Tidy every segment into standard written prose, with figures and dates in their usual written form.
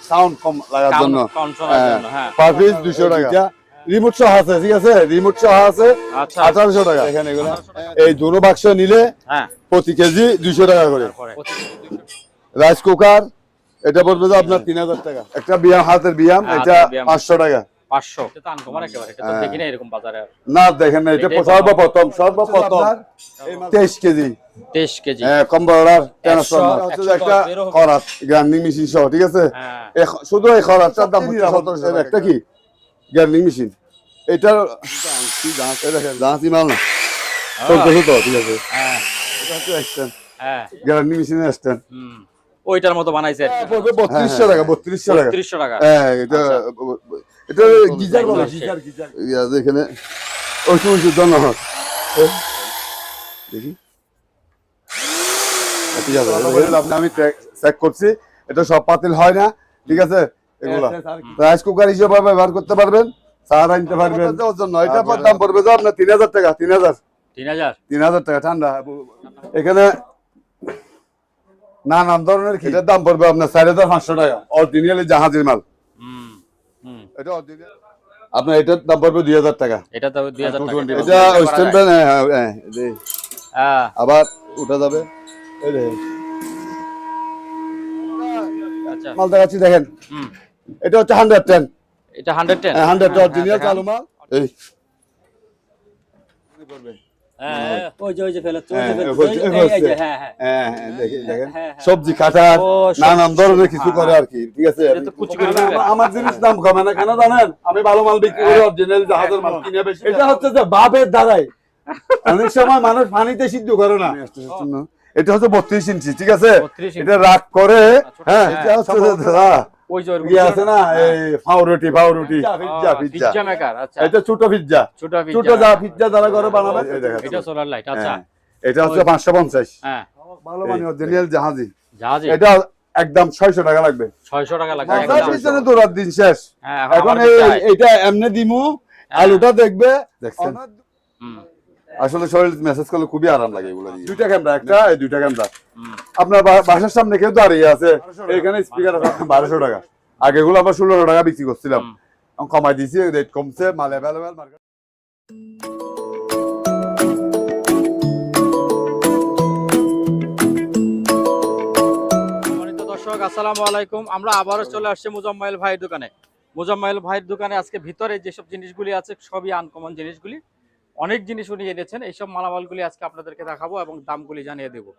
Sound কম লাগার জন্য per piece 200 টাকা। রিমোট সহ আছে, ঠিক আছে, রিমোট সহ আছে 1800 টাকা। এখানে এগুলো এই দুটো বাক্স নিলে প্রতি কেজি 200 টাকা করে। রাইস কুকার এটা পড়বে যে আপনার 3000 টাকা। একটা বিয়াম, হাতের বিয়াম, এটা 500 টাকা। 500 এটা তো আনকমন একেবারে, এটা তো দেখি না এরকম বাজারে না, দেখেন না, এটা সর্বপ্রথম 23 কেজি 23 কেজি কম্বলার ট্রান্সফরমার হচ্ছে একটা খরাত গ্রাইন্ডিং মেশিন সহ, ঠিক আছে। শুধু এই খরাতটার দাম 1700 টাকা। একটা কি গ্রাইন্ডিং মেশিন, এটা কি দেখেন জাহাজি মাল না, চলতেছে তো, ঠিক আছে। এটা হচ্ছে স্ট্যান্ড, গ্রাইন্ডিং মেশিনের স্ট্যান্ড, ওইটার মতো বানাইছে আর কি। 3200 টাকা, 3200 টাকা। এটা এটা গিজার বলে, গিজার এখানে ওই সময় জন্য দেখি, ঠিক আছে। আমি চেক করছি, এটা সব পাতিল হয় না, ঠিক আছে। এগুলা রাইস কুকার হিসেবে ব্যবহার করতে পারবেন, চা রাখতে পারবেন। এটা দাম পড়বে যে আপনার 3000 টাকা। 3000 টাকা ঠান্ডা। এখানে নানান ধরনের এটার দাম পড়বে আপনার 4500 টাকা, অরিজিনালি জাহাজের মাল। এটা অরিজিনাল আপনার, এটার দাম পড়বে 2000 টাকা। এটা তো 2000 টাকা। এটা ওয়েস্টার্ন ব্র্যান্ড, হ্যাঁ। আবার উঠা যাবে, এই দেখেন মাল দেখাচ্ছি, দেখেন। এটা হচ্ছে 110, এটা 110, 100 অরিজিনাল চালু মাল। এই সবজি কাটার নানান ধরনের কিছু করে আর কি, ঠিক আছে। আমার জিনিস দাম কমে না কেন জানেন? আমি ভালো মাল বিক্রি করি, অরিজিনাল জাহাজের মাল কিনে বেশি। এটা হচ্ছে যে বাপের দ্বারাই অনেক সময় মানুষ পানিতে সিদ্ধ করে না। এটা হচ্ছে 32 ইঞ্চি, ঠিক আছে। এটা রাগ করে, হ্যাঁ, এটা হচ্ছে ওই যে আছে না, এই পাউরুটি পিজ্জা মেকার। আচ্ছা, এটা ছোট পিজ্জা, ছোট যা পিজ্জা যারা করে বানাবে, এটা সোলার লাইট। আচ্ছা, এটা হচ্ছে 550। হ্যাঁ, ভালো মানে অরিজিনাল জাহাজি। এটা একদম 600 টাকা লাগবে। 600 টাকা লাগবে একদম। তো রাত দিন শেষ। এখন এইটা এমনি দিমু, আলুটা দেখবে, দেখছেন। আসলে শরীর মেসেজ করলে খুবই আরাম লাগে এগুলো দিয়ে। দুইটা ক্যামেরা, একটা এই দুইটা ক্যামেরা। আপনার বাসার সামনে কেউ দাঁড়িয়ে আছে, এখানে স্পিকার আছে 1200 টাকা। আগে এগুলো আমরা 1600 টাকা বিক্রি করছিলাম, কমাই দিয়েছি, রেট কমছে, মাল অ্যাভেলেবেল মার্কেট। সম্মানিত দর্শক, আসসালামু আলাইকুম। আমরা আবারও চলে আসছি মুজাম্মেল ভাইয়ের দোকানে। মুজাম্মেল ভাইয়ের দোকানে আজকে ভিতরে যেসব জিনিসগুলি আছে সবই আনকমন জিনিসগুলি, অনেক জিনিস উনি এনেছেন। এইসব মালামালগুলি আজকে আপনাদেরকে দেখাবো এবং দামগুলি জানিয়ে দেবো।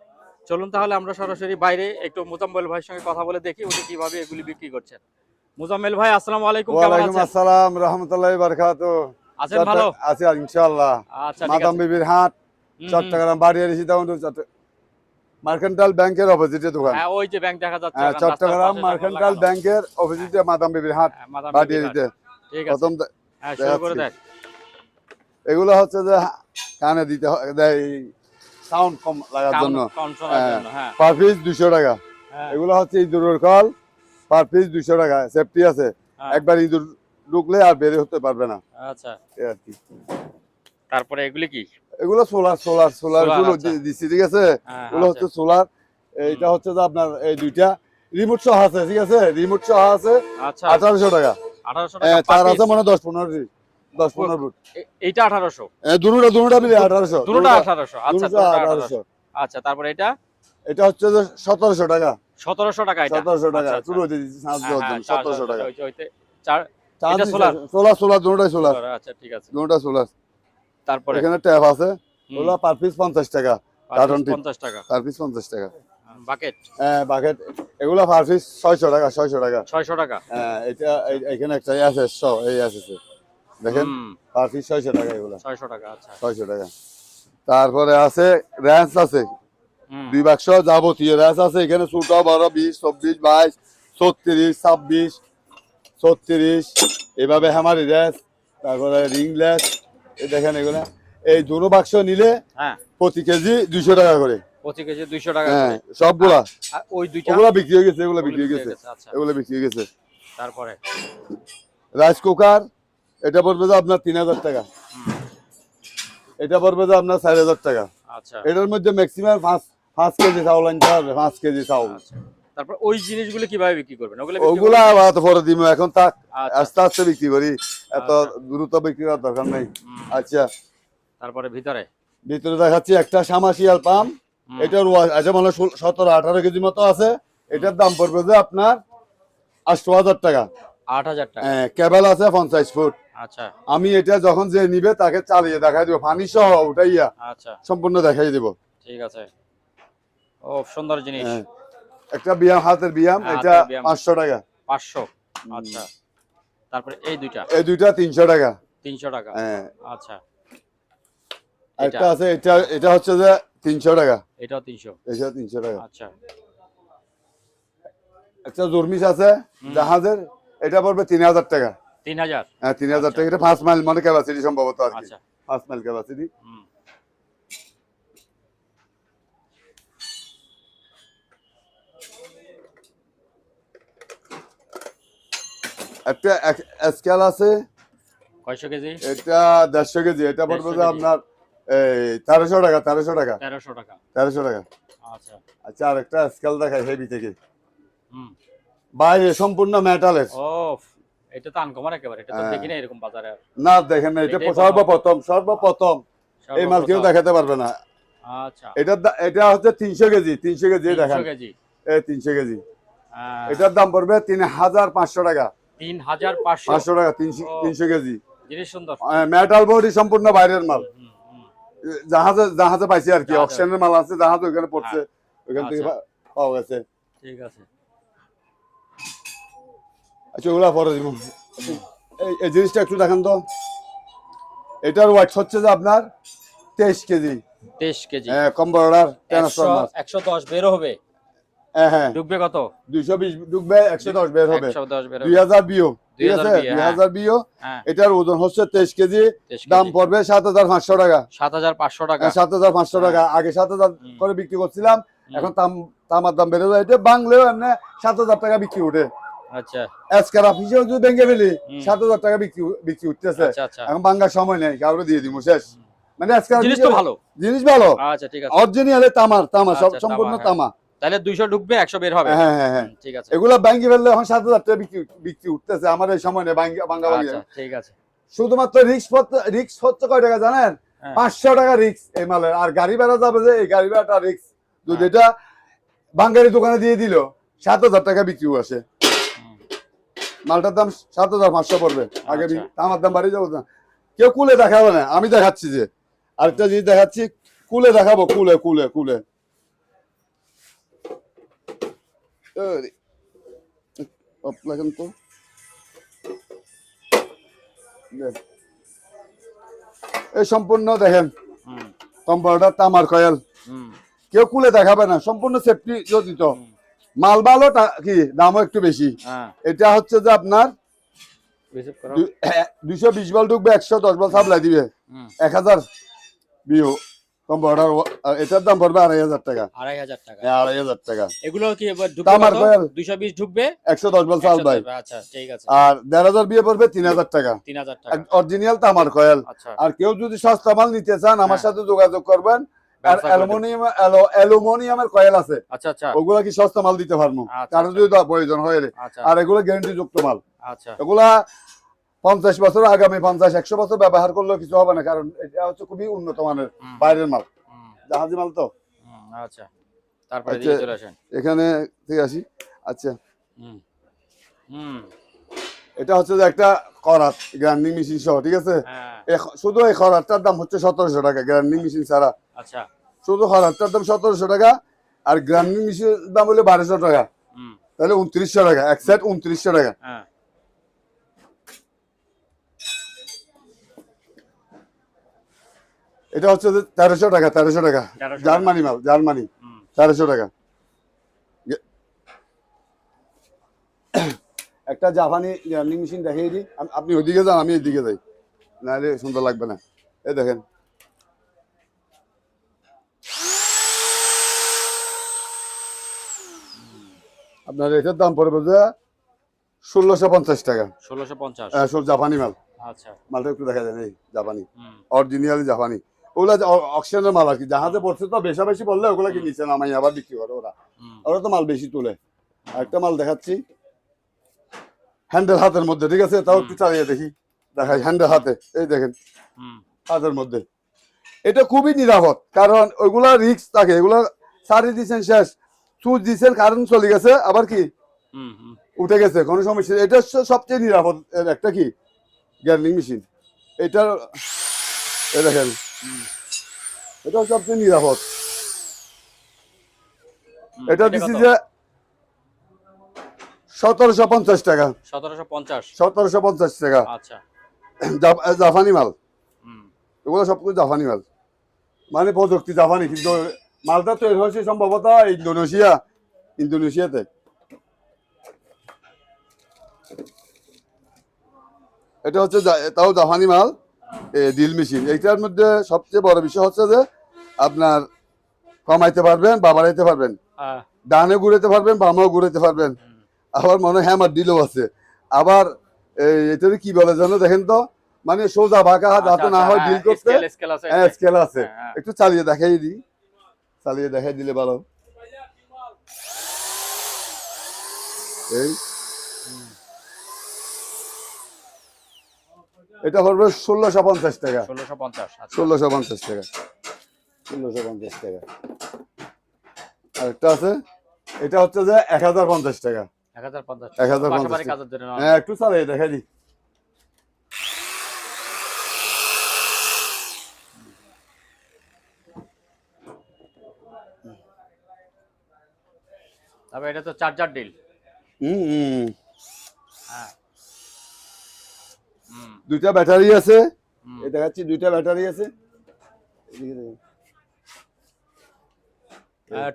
চলুন তাহলে আমরা সরাসরি বাইরে একটু মুজাম্মেল ভাইয়ের সঙ্গে কথা বলে দেখি উনি কিভাবে এগুলি বিক্রি করছেন। মুজাম্মেল ভাই, আসসালামু আলাইকুম। ওয়ালাইকুম আসসালাম রাহমাতুল্লাহি ওয়া বারাকাতুহু। আছেন ভালো? আছি ইনশাআল্লাহ। আচ্ছা, মাদাম বিবির হাট, চট্টগ্রাম বাড়িয়ারি সিদাউন, মার্কেন্টাইল ব্যাংকের অপোজিটে দোকান। হ্যাঁ, ওই যে ব্যাংক দেখা যাচ্ছে, চট্টগ্রাম মার্কেন্টাইল ব্যাংকের অপোজিটে মাদাম বিবির হাট, বাড়িয়ারিতে। ঠিক আছে, প্রথম হ্যাঁ, শুরু করে দেন। এগুলো হচ্ছে যে কানে দিতে হয়, সাউন্ড কম লাগার জন্য, পার পিস 200 টাকা। এগুলো হচ্ছে ইঁদুরের কল, পার পিস 200 টাকা। সেফটি আছে, একবার ইঁদুর ঢুকলে আর বের হতে পারবে না। আচ্ছা, এই আর কি। তারপরে এগুলি কি? এগুলো সোলার গুলো দিছি, ঠিক আছে। এগুলো হচ্ছে সোলার। এইটা হচ্ছে যে আপনার এই দুইটা রিমোট সহ আছে, ঠিক আছে, রিমোট সহ আছে 1800 টাকা। 1800 টাকা তার আছে মানে 10-15 ফুট। এইটা 1800, দুটোটা মিলে 1800। দুটোটা 1800। আচ্ছা, 1800। আচ্ছা, তারপরে এটা হচ্ছে যে 1700 টাকা। 1700 টাকা। এটা 1700 টাকা শুরু হয়ে দিয়েছি 1700 টাকা। এটা সোলার দুটোটাই সোলার। আচ্ছা, ঠিক আছে, দুটোটা সোলার। তারপরে এখানে ট্যাপ আছে, ওগুলো পার পিস 50 টাকা। কার্টন 50 টাকা, পার পিস 50 টাকা। বাকেট, বাকেট এগুলো পার পিস 600 টাকা। 600 টাকা। 600 টাকা। এটা এখানে একটা আছে, এই আছে, দেখেন, পার পিস 600 টাকা। এগুলো 600 টাকা। আচ্ছা, 600 টাকা। তারপরে আছে র্যাঞ্চ আছে, 2 বাক্স যাবতীয় র্যাঞ্চ আছে। এখানে ছোট বড় 20, 24, 22, 36, 26, 36 এভাবে হ্যামারি র্যাঞ্চ। তারপরে রিংলেস, এই দেখেন এগুলো। এই দুটো বাক্স নিলে প্রতি কেজি 200 টাকা করে। প্রতি কেজি 200 টাকা। হ্যাঁ, সবগুলা। ওই দুইটা ওগুলা বিক্রি হয়ে গেছে, এগুলো বিক্রি হয়ে গেছে। আচ্ছা, এগুলো বিক্রি হয়ে গেছে। তারপরে রাইস কুকার এটা পড়বে যে আপনার 3000 টাকা। এটা পড়বে যে আপনার 4000 টাকা। আচ্ছা এটার মধ্যে ম্যাক্সিমাম 5 কেজি চাউল আনতে হবে, 5 কেজি চাউল। আচ্ছা তারপর ওই জিনিসগুলো কিভাবে বিক্রি করবেন? ওগুলা আবার তো পরে দিব, এখন থাক, আচ্ছা আস্তে আস্তে বিক্রি করি, এত আচ্ছা। দ্রুত বিক্রি করার দরকার নেই। আচ্ছা, তারপরে ভিতরে ভিতরে দেখাচ্ছি একটা সামাশিয়াল পাম্প। এটার আচ্ছা মানে 17-18 কেজি মতো আছে। এটার দাম পড়বে যে আপনার 8000 টাকা। 8000 টাকা। হ্যাঁ, কেবল আছে 50 ফুট। আচ্ছা আমি এটা যখন যে নিবে তাকে চালিয়ে দেখাই দিব, পানি সহ উঠাইয়া আচ্ছা সম্পূর্ণ দেখাই দিব। ঠিক আছে। ও সুন্দর জিনিস। হ্যাঁ, একটা ব্যায়াম, হাতের ব্যায়াম, হ্যাঁ, এটা হাতের ব্যায়াম। 500 টাকা। 500। আচ্ছা তারপরে এই দুইটা এই দুইটা 300 টাকা। 300 টাকা। হ্যাঁ, আচ্ছা একটা আছে, এটা এটা হচ্ছে যে 300 টাকা। এটাও 300। এটা 300 টাকা। আচ্ছা একটা জর্মিস আছে জাহাজের, এটা পড়বে 3000 টাকা। 3000। হ্যাঁ, 3000 টাকা। এটা 5 মাইল মানে ক্যাপাসিটি সম্ভবত আর কি। আচ্ছা 5 মাইল ক্যাপাসিটি। একটা স্কেল আছে, কয়শো কেজি? এটা 150 কেজি। এটা পড়বে 150 যে কেজি। আপনার এই 1300 টাকা। 1300 টাকা। 1300 টাকা। 1300 টাকা। আচ্ছা আচ্ছা, আর একটা স্কেল দেখাই হেভি থেকে, হুম বাইরে সম্পূর্ণ মেটালের। ও এটা তো আনকমন একেবারে, এটা তো দেখি না এরকম বাজারে আর। না দেখেন না, এটা এটাই সর্বপ্রথম এই মাল কেউ দেখাতে পারবে না। আচ্ছা এটা হচ্ছে 300 কেজি। 300 কেজি দেখেন, 300 কেজি। এই 300 কেজি। এটার দাম পড়বে 3500 টাকা। 3500 500 টাকা 300 কেজি। জিনিস সুন্দর। মেটাল বডি, সম্পূর্ণ বাইরের মাল। জাহাজে জাহাজে পাইছি আর কি, জাহাজে। অকশনের মাল আছে, জাহাজ ওখানে পড়ছে, ওখান থেকে আচ্ছা। পাওয়া গেছে। ঠিক আছে। আচ্ছা, ওগুলা পরে দিব। এই জিনিসটা একটু দেখেন তো। এটার ওয়েট হচ্ছে যে আপনার 23 কেজি। 23 কেজি। হ্যাঁ, কম্বোর্ডার ট্রান্সফরমার। 110 বের হবে। হ্যাঁ, ঢুকবে কত? 220 ঢুকবে, 110 বের হবে। 110 বের হবে। 2000 বিও, ঠিক আছে, 2000 2000 বিও। হ্যাঁ এটার ওজন হচ্ছে 23 কেজি। 23 দাম কেজি। পড়বে 7500 টাকা। 7500 টাকা। 7500 টাকা। আগে 7000 করে বিক্রি করছিলাম, এখন তামার দাম বেড়ে যায়। এটা বাংলাও এমনি 7000 টাকা বিক্রি উঠে। আচ্ছা আজকাল অফিসেও যদি ব্যাংকে ফেলি 7000 টাকা বিক্রি উঠতেছে। আচ্ছা আচ্ছা এখন বাঙ্গার সময় নেই, কাউরে দিয়ে দিব শেষ। মানে আজকাল জিনিস তো ভালো। জিনিস ভালো। আচ্ছা ঠিক আছে। অরিজিনাল তামা সব আচ্ছা, সম্পূর্ণ তামা, তামা। তাহলে 200 ঢুকবে, 100 বের হবে। হ্যাঁ হ্যাঁ হ্যাঁ, ঠিক আছে। এগুলা ব্যাংকে ফেললে এখন 7000 টাকা বিক্রি উঠতেছে। আমার এই সময় নেই বাঙ্গা আচ্ছা ঠিক আছে। শুধুমাত্র রিক্স হচ্ছে কয় টাকা জানেন? হ্যাঁ। 500 টাকা রিক্স এই মালের। আর গাড়ি ভাড়া যাবে, যে এই গাড়ি ভাড়াটা রিক্স। যদি এটা বাঙ্গারি দোকানে দিয়ে দিল 7000 টাকা বিক্রি আসে। মালটার দাম 7500 পড়বে। আগে আচ্ছা। আমার দাম বাড়ি যাবো না। কেউ কুলে দেখাবে না, আমি দেখাচ্ছি। যে আরেকটা জিনিস দেখাচ্ছি, কুলে দেখাবো। কুলে কুলে কুলে দেখেন তো, এই সম্পূর্ণ দেখেন কম্পাউন্ডার তামার কয়েল। কেউ কুলে দেখাবে না, সম্পূর্ণ সেফটি জড়িত মাল। ভালো কি দামও একটু বেশি। এটা হচ্ছে যে আপনার 220 বল ঢুকবে, 110 বল সাপ্লাই দিবে, 1000 বিও কম্পাউন্ডার। এটার দাম পড়বে 2500 টাকা। 2500 টাকা। 2500 টাকা। এগুলো কি ঢুকবে তামার কত? কয়েল 220 ঢুকবে, 110 বল সাপ্লাই। আচ্ছা ঠিক আছে। আর 1500 বিয়ে পড়বে 3000 টাকা। 3000 টাকা অরিজিনাল তামার কয়েল। আচ্ছা আর কেউ যদি সস্তা মাল নিতে চান আমার সাথে যোগাযোগ করবেন। আর অ্যালুমিনিয়ামের কয়েল আছে, আচ্ছা আচ্ছা ওগুলা কি সস্তা মাল দিতে পারবো, আচ্ছা, কারণ যদি প্রয়োজন হয়। আচ্ছা আর এগুলো গ্যারান্টি যুক্ত মাল। আচ্ছা এগুলা 50 বছর, আগামী 50-100 বছর ব্যবহার করলেও কিছু হবে না, কারণ এটা হচ্ছে খুবই উন্নত মানের বাইরের মাল, জাহাজি মাল তো। আচ্ছা তারপরে দিয়ে চলে আসেন এখানে থেকে আসি। আচ্ছা, হুম এটা হচ্ছে যে একটা করাত গ্রাইন্ডিং মেশিন সহ, ঠিক আছে। শুধু এই খরাতটার দাম হচ্ছে 1700 টাকা, গ্রাইন্ডিং মেশিন ছাড়া। আচ্ছা শুধু খরাতটার দাম 1700 টাকা, আর গ্রাইন্ডিং মেশিনের দাম হলো 1200 টাকা। তাহলে 2900 টাকা, এক সেট 2900 টাকা। এটা হচ্ছে 1300 টাকা। 1300 টাকা জার্মানি মাল, জার্মানি 1300 টাকা। একটা জাপানি গ্রাইন্ডিং মেশিন দেখিয়ে দিই, আপনি ওইদিকে যান, আমি এইদিকে যাই, নাহলে সুন্দর লাগবে না। এই দেখেন, আপনার এটার দাম পড়বে যে 1650 টাকা। 1650 জাপানি মাল। আচ্ছা মালটা একটু দেখা যায়, এই জাপানি, অরিজিনাল জাপানি। ওগুলা অকশনের মাল আর কি, জাহাজে পড়ছে তো বেশি বললে ওগুলা কি নিচে নামাই আবার বিক্রি করে ওরা। ওরা তো মাল বেশি তুলে। একটা মাল দেখাচ্ছি হ্যান্ডেল হাতের মধ্যে, ঠিক আছে, তাও একটু চালিয়ে দেখি, দেখাই হ্যান্ডেল হাতে, এই দেখেন হাতের মধ্যে। এটা খুবই নিরাপদ, কারণ ওইগুলা রিস্ক থাকে, এগুলা সারি দিচ্ছেন শেষ, সুচ দিচ্ছেন, কারেন্ট চলে গেছে, আবার কি উঠে গেছে, কোনো সমস্যা। এটা হচ্ছে সবচেয়ে নিরাপদ একটা কি গ্যান্ডিং মেশিন। এটা দেখেন, এটা সবচেয়ে নিরাপদ। এটা দিচ্ছি যে 1750 টাকা। 1750 টাকা। আচ্ছা, জাপানি মাল, এগুলো সবকিছু জাপানি মাল, মানে প্রযুক্তি জাপানি, কিন্তু মালটা তৈরি হয়েছে সম্ভবত ইন্দোনেশিয়াতে। এটা হচ্ছে তাও জাপানি মাল, ড্রিল মেশিন। এইটার মধ্যে সবচেয়ে বড় বিষয় হচ্ছে যে আপনার কমাইতে পারবেন বা বাড়াইতে পারবেন, ডানে ঘুরাইতে পারবেন, বামেও ঘুরাইতে পারবেন, আবার মনে হয় হ্যামার ডিলও আছে। আবার এটার কি বলে জানো দেখেন তো, মানে সোজা বাঁকা যাতে না হয় ডিল করতে, স্কেল আছে। একটু চালিয়ে দেখাই দিই, চালিয়ে দেখাই দিলে ভালো। এই এটা পড়বে 1650 টাকা। 1650 টাকা। 1650 টাকা। আরেকটা আছে, এটা হচ্ছে যে 1050 টাকা। 1050 টাকা। হ্যাঁ, একটু চালিয়ে দেখাই দিই। তবে এটা তো চার্জার ডিল। দুইটা ব্যাটারি আছে, এই দেখাচ্ছি, দুইটা ব্যাটারি আছে।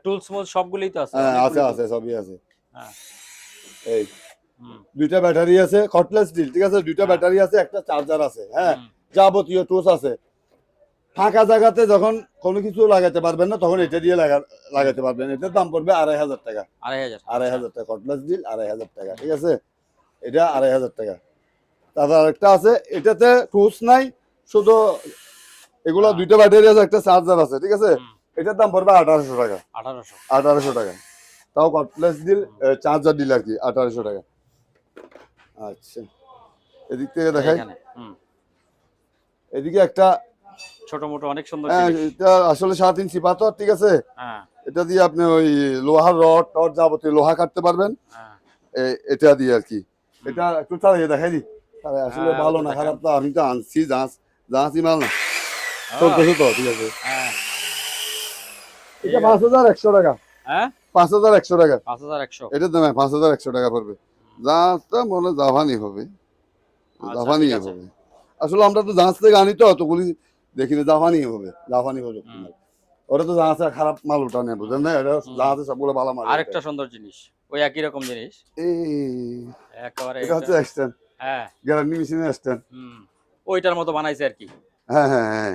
টুলস মোজ সবগুলোই তো আছে। হ্যাঁ, আছে সবই আছে। এই দুইটা ব্যাটারি আছে, কটলেস ডিল, ঠিক আছে, দুইটা ব্যাটারি আছে, একটা চার্জার আছে। হ্যাঁ, যাবতীয় টুলস আছে। ফাঁকা জায়গাতে যখন কোনো কিছু লাগাতে পারবেন না, তখন এটা দিয়ে লাগাতে পারবেন। এটার দাম পড়বে 2500 টাকা। 2500 টাকা কটলেস ডিল, 2500 টাকা, ঠিক আছে, এটা 2500 টাকা। তারপর আরেকটা আছে, এটাতে টুলস নাই, শুধু এগুলো দুইটা ব্যাটারি আছে, একটা চার্জার আছে, ঠিক আছে, এটার দাম পড়বে 1800 টাকা। 1800 টাকা, তাও কটলেস ডিল, চার্জার ডিল আর কি, 1800 টাকা। আচ্ছা, এদিক থেকে দেখাই, এদিকে একটা ছোট মোটো অনেক সুন্দর। এটা আসলে 7 ইঞ্চি পাথর, ঠিক আছে, এটা দিয়ে আপনি ওই লোহার রড টড যাবতীয় লোহা কাটতে পারবেন, এটা দিয়ে আর কি। এটা একটু চালিয়ে দেখাই দি, আসলে ভালো না খারাপ তো, আমি তো আনছি জাহাজি মাল না, চলতেছে তো, ঠিক আছে। এটা 5100 টাকা। 5100 টাকা। 5100 এটার দাম 5100 টাকা পড়বে। জাহাজটা মনে জাপানি হবে, জাপানি হবে। আসলে আমরা তো জাহাজ থেকে আনি তো, অতগুলি দেখিনি, জাপানি হবে, জাপানি হবে। ওরা তো জাহাজে খারাপ মাল উঠা নেই, বুঝলেন না, এটা জাহাজে সবগুলো ভালো মাল। আরেকটা সুন্দর জিনিস, ওই একই রকম জিনিস, একেবারে এটা হচ্ছে স্ট্যান্ড, গ্যারান্টি মেশিনের স্ট্যান্ড, ওইটার মতো বানাইছে আর কি। হ্যাঁ,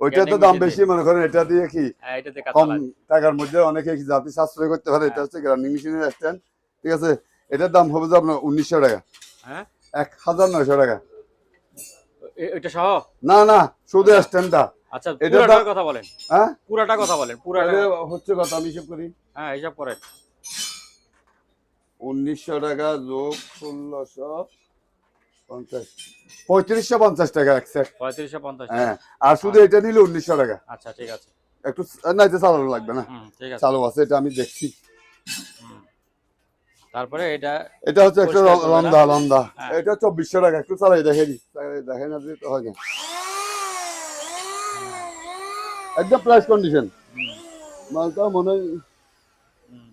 ওইটা তো দাম বেশি, মনে করেন এটা দিয়ে কি কম টাকার মধ্যে অনেকে জাতি সাশ্রয় করতে পারে। এটা হচ্ছে গ্যারান্টি মেশিনের স্ট্যান্ড, ঠিক আছে, এটার দাম হবে যে আপনার 1900 টাকা। 1900 টাকা। এটা সহ না, শুধু স্ট্যান্ডটা। আচ্ছা, পুরাটার কথা বলেন। হ্যাঁ, পুরাটা কথা বলেন। পুরাটা হচ্ছে কথা, আমি হিসাব করি। হ্যাঁ, হিসাব করেন। 1900 টাকা যোগ 1650, 3550 টাকা এক্সাক্ট। 3550। হ্যাঁ, আর শুধু এটা নিলে 1900 টাকা। আচ্ছা, ঠিক আছে। একটু না, এটা চালানো লাগবে না, ঠিক আছে, চালু আছে, এটা আমি দেখছি। তারপরে এটা হচ্ছে একটা লন্দা, এটা 2400 টাকা। একটু চালাই দেখে দিই, দেখেন না তো হয় না, একদম প্রাইস কন্ডিশন। মালটা মনে হয়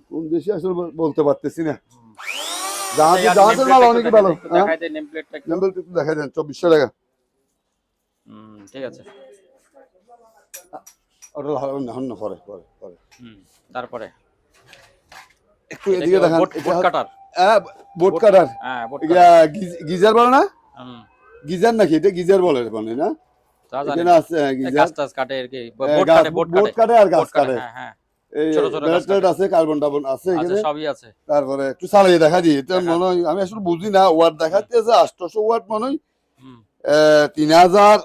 কোন দেশে আসলে বলতে পারতেছি না। জাহাজের মাল অনেক ভালো। দেখাই দেন নেমপ্লেটটা, নেমপ্লেট একটু দেখাই দেন। 2400 টাকা। ঠিক আছে, ওটা হন না, পরে। তারপরে একটু এদিকে দেখান, বোট কাটার। হ্যাঁ, বোট কাটার। গিজার বলে না, গিজার নাকি এটা, গিজার বলে না, এখানে আছে গিজার, গাছ কাটে আর কি, বোট কাটে আর গাছ কাটে। এই ব্যাটারি আছে, কার্বন টার্বন আছে এখানে, সবই আছে। তারপরে একটু চালিয়ে দেখা দিই। এটা মনে হয়, আমি আসলে বুঝি না, ওয়াট দেখাচ্ছে যে 800 ওয়াট, মনে হয় 3000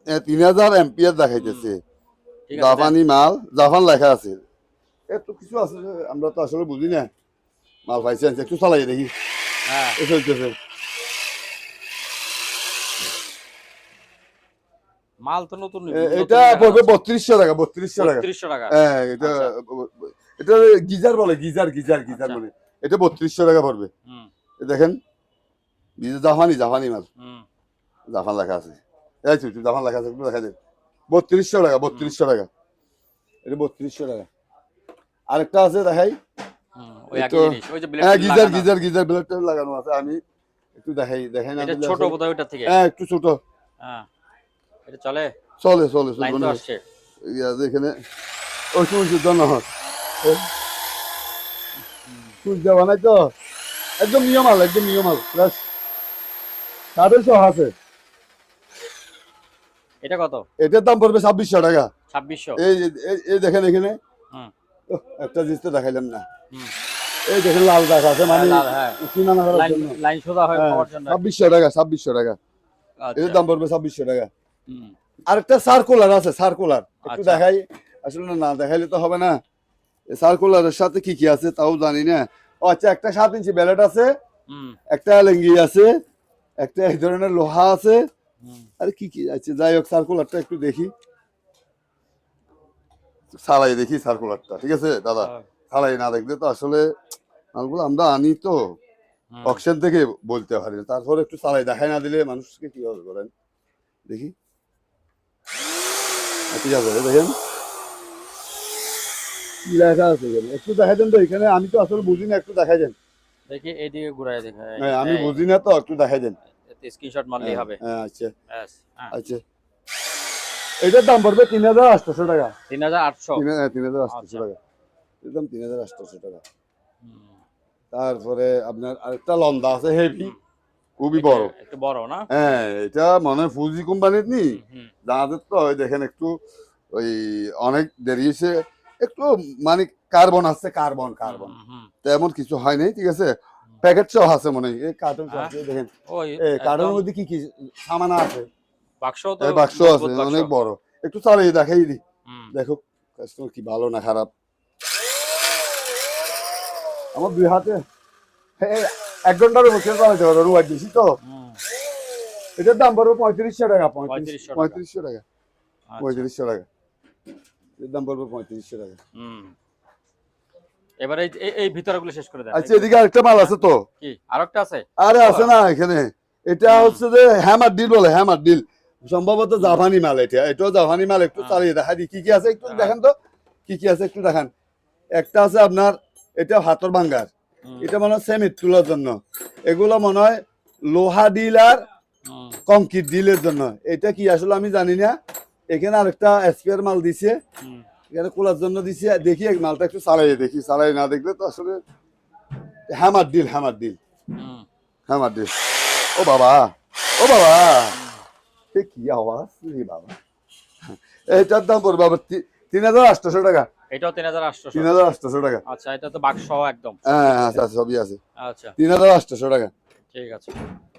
3000 এম্পিয়ার দেখাইতেছে। ঠিক আছে, জাপানি মাল, জাপান লেখা আছে। এত কিছু আছে আমরা তো আসলে বুঝি না। মাল পাইছে একটু চালাই দেখি। হ্যাঁ এ চলতেছে। মাল তো নতুন এটা পড়বে 3200 টাকা, 3200 টাকা। 3200 টাকা। হ্যাঁ, এটা আচ্ছা। এটা গিজার বলে, গিজার আচ্ছা। বলে। এটা 3200 টাকা পড়বে। হুম এই দেখেন, জাপানি মাল। হুম জাপান লেখা আছে। এই তো জাপান লেখা আছে, একটু দেখা যায়। 3200 টাকা, 3200 টাকা। এটা 3200 টাকা। আরেকটা আছে দেখাই। ওই একই তো- জিনিস, ওই যে হ্যাঁ, ব্লেড গিজার ব্লেডটা লাগানো আছে। আমি একটু দেখাই না এটা দিলে ছোট আসলে- বোধহয় ওইটা থেকে। হ্যাঁ, একটু ছোট। হ্যাঁ এটা চলে, চলে লাইন তো মানে আসছে। এখানে ওই সুইচের জন্য সুইচ দেওয়া নাই তো, একদম নিয়মাল প্লাস কাঠের সহ আছে। এটা কত? এটার দাম পড়বে 2600 টাকা। 2600। এই দেখেন এখানে হুম একটা জিনিস তো দেখাইলাম না। হুম এই দেখেন লাল দেখা আছে, মানে লাল, হ্যাঁ। সীমানা করার লাইন জন্য। লাইন সোজা হয়ে হ্যাঁ, পাওয়ার জন্য। 2600 টাকা, 2600 টাকা। আচ্ছা। এটার দাম পড়বে 2600 টাকা। হুম আরেকটা সার্কুলার আছে, সার্কুলার একটু আচ্ছা। দেখাই। আসলে না দেখাইলে তো হবে না। সার্কুলারের সাথে কি কি আছে তাও জানি না। ও আচ্ছা, একটা 7 ইঞ্চি ব্যালেট আছে, হুম একটা লেঙ্গি আছে, একটা এই ধরনের লোহা আছে। হুম আরে কি কি আছে, যাই হোক সার্কুলারটা একটু দেখি, চালাই দেখি সার্কুলারটা। ঠিক আছে দাদা, চালাই না দেখলে তো আসলে মালগুলো আমরা আনি তো হুম। অকশন থেকে বলতে পারি না। তারপরে একটু চালাই দেখাই না দিলে মানুষকে কিভাবে করেন দেখি। ঠিক আছে, দেখেন কি লেখা আছে এখানে, একটু দেখাই দেন তো। এখানে আমি তো আসলে বুঝি না, একটু দেখাই দেন। দেখি এইদিকে ঘুরাই দেখা। হ্যাঁ, আমি বুঝি না তো, একটু দেখাই দেন। স্ক্রিনশট মারলেই হবে। হ্যাঁ, আচ্ছা ব্যাস। হ্যাঁ আচ্ছা। এটার দাম পড়বে 3800 টাকা। 3800। 3800 আচ্ছা। টাকা। একদম 3800 টাকা। হুম। তারপরে আপনার আরেকটা লন্দা আছে, হেভি, খুবই বড়। একটু বড় না? হ্যাঁ, এটা মনে হয় ফুজি কোম্পানির নি। হুম জাহাজের তো ওই দেখেন একটু ওই অনেক দেরি হয়েছে, একটু মানে কার্বন আছে, কার্বন হুম। তেমন কিছু হয় নাই। ঠিক আছে, প্যাকেট সহ আছে মনে হয়। এই কার্টন আছে দেখেন, ওই এই কার্টনের একদম মধ্যে কি কি সামান আছে। বাক্স তো এই বাক্স আছে মজবুত বাক্স। অনেক বড়। একটু চালিয়ে দেখাই দিই, হুম। দেখো কাস্টমার কি ভালো না খারাপ। আমার দুই হাতে 1 ঘন্টার বসে চালাতে পারো, রুয়ার দিছি তো। হুম। এটার দাম পড়বে 3500 টাকা। 3500 3500 টাকা। আচ্ছা। 3500 টাকা। এর দাম পড়বে 3500 টাকা। হুম। এবারে এই ভিতরগুলো শেষ করে দেন। আচ্ছা, এদিকে আরেকটা মাল আছে তো। কি আরেকটা আছে? আরে আছে না এখানে, এটা হচ্ছে যে হ্যামার ডিল বলে, হ্যামার ডিল। সম্ভবত জাপানি মাল এটা, এটাও জাপানি মাল। একটু চালিয়ে দেখা দিই কি কি আছে, একটু দেখেন তো কি কি আছে, একটু দেখান। একটা আছে আপনার, এটা হাতর ভাঙ্গার, এটা মনে হয় সেমিট তোলার জন্য। এগুলো মনে হয় লোহা ডিল আর কংক্রিট ডিলের জন্য। এটা কি আসলে আমি জানি না। এখানে আরেকটা স্পেয়ার মাল দিছে, এখানে খোলার জন্য দিছে। দেখি এই মালটা একটু চালাই দেখি, চালাই না দেখলে তো আসলে। হ্যামার ডিল ও বাবা, এ কি আওয়াজ রে বাবা। এটার দাম পড়বে আবার 3800 টাকা। এটাও 3800। 3800 টাকা। আচ্ছা, এটা তো বাক্স সহ একদম। হ্যাঁ, আচ্ছা, সবই আছে। আচ্ছা 3800 টাকা। ঠিক আছে।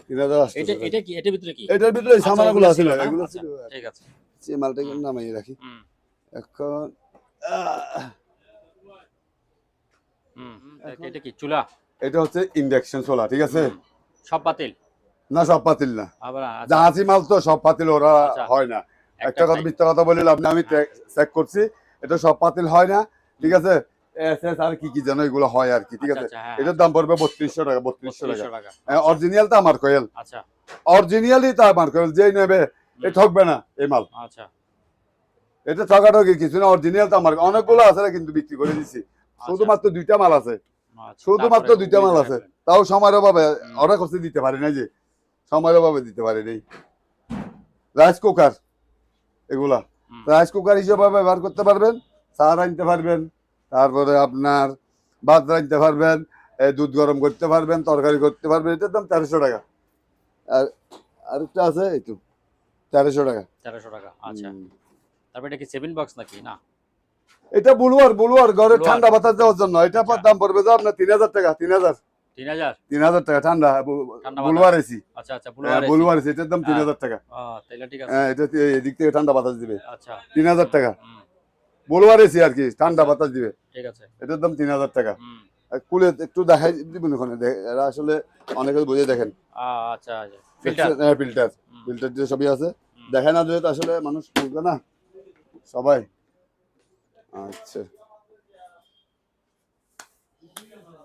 3800 এটা টাকা। এটা কি এটার ভিতরে কি? এটার ভিতরে এই সামানগুলো আছে, না? এগুলো আচ্ছা, ছিল। ঠিক আছে। এই মালটাকে নামাই রাখি এখন। এটা কি চুলা? এটা হচ্ছে ইন্ডাকশন চুলা। ঠিক আছে, সব বাতিল না সব পাতিল না, আবার? আচ্ছা, জাহাজি মাল তো সব পাতিল ওরা আচ্ছা। হয় না। একটা কথা খাই। মিথ্যা কথা বলিল আপনি, আমি চেক করছি, এটা সব পাতিল হয় না। ঠিক আছে, এসএস আর কি কি যেন এগুলো হয় আর কি। ঠিক আচ্ছা, আছে, আচ্ছা, হ্যাঁ, এটার দাম পড়বে 3200 টাকা। 3200 3200 টাকা। টাকা। অরিজিনালটা আমার কোয়েল, আচ্ছা অরিজিনালি তো আমার কোয়েল, যেই নেবে এ ঠকবে না এই মাল। আচ্ছা এটা ঠকাঠকি কিছু না, অরিজিনাল তো আমার। অনেকগুলো আছে না কিন্তু বিক্রি করে দিছি, শুধুমাত্র 2টা মাল আছে। আচ্ছা। শুধুমাত্র তারপরে 2টা মাল আছে, তাও সময়ের অভাবে অর্ডার করতে দিতে পারি না, যে সময়ের অভাবে দিতে পারি নাই। রাইস কুকার, এগুলা রাইস কুকার হিসেবে ব্যবহার করতে পারবেন, চা রাঁধতে পারবেন, তারপরে আপনার ভাত রাঁধতে পারবেন, দুধ গরম করতে পারবেন, তরকারি করতে পারবেন। এটার দাম 1300 টাকা। আর আরেকটা আছে এই তো 1300 টাকা। 1300 টাকা। আচ্ছা, তারপরে এটা কি 7 বক্স নাকি? না, এটা বুলুয়ার ঘরে বুলুয়ার। ঠান্ডা বাতাস দেওয়ার জন্য। এটা দাম পড়বে যে আপনার 3000 টাকা। 3000 3000 3000 টাকা ঠান্ডা ঠান্ডা বুলওয়ার এসি। আচ্ছা আচ্ছা বুলওয়ার এসি এটার দাম 3000 টাকা। তাহলে ঠিক আছে। এটা এদিক থেকে ঠান্ডা বাতাস দিবে। আচ্ছা 3000 টাকা বুলওয়ার এসি আর কি, ঠান্ডা বাতাস দিবে। ঠিক আছে, এটার দাম 3000 টাকা। কুলে একটু দেখাই দিবেন ওখানে, এরা আসলে অনেকে বুঝে দেখেন। আচ্ছা ফিল্টার ফিল্টার ফিল্টার যে সবই আছে, দেখে না যেহেতু আসলে মানুষ বুঝবে না সবাই। আচ্ছা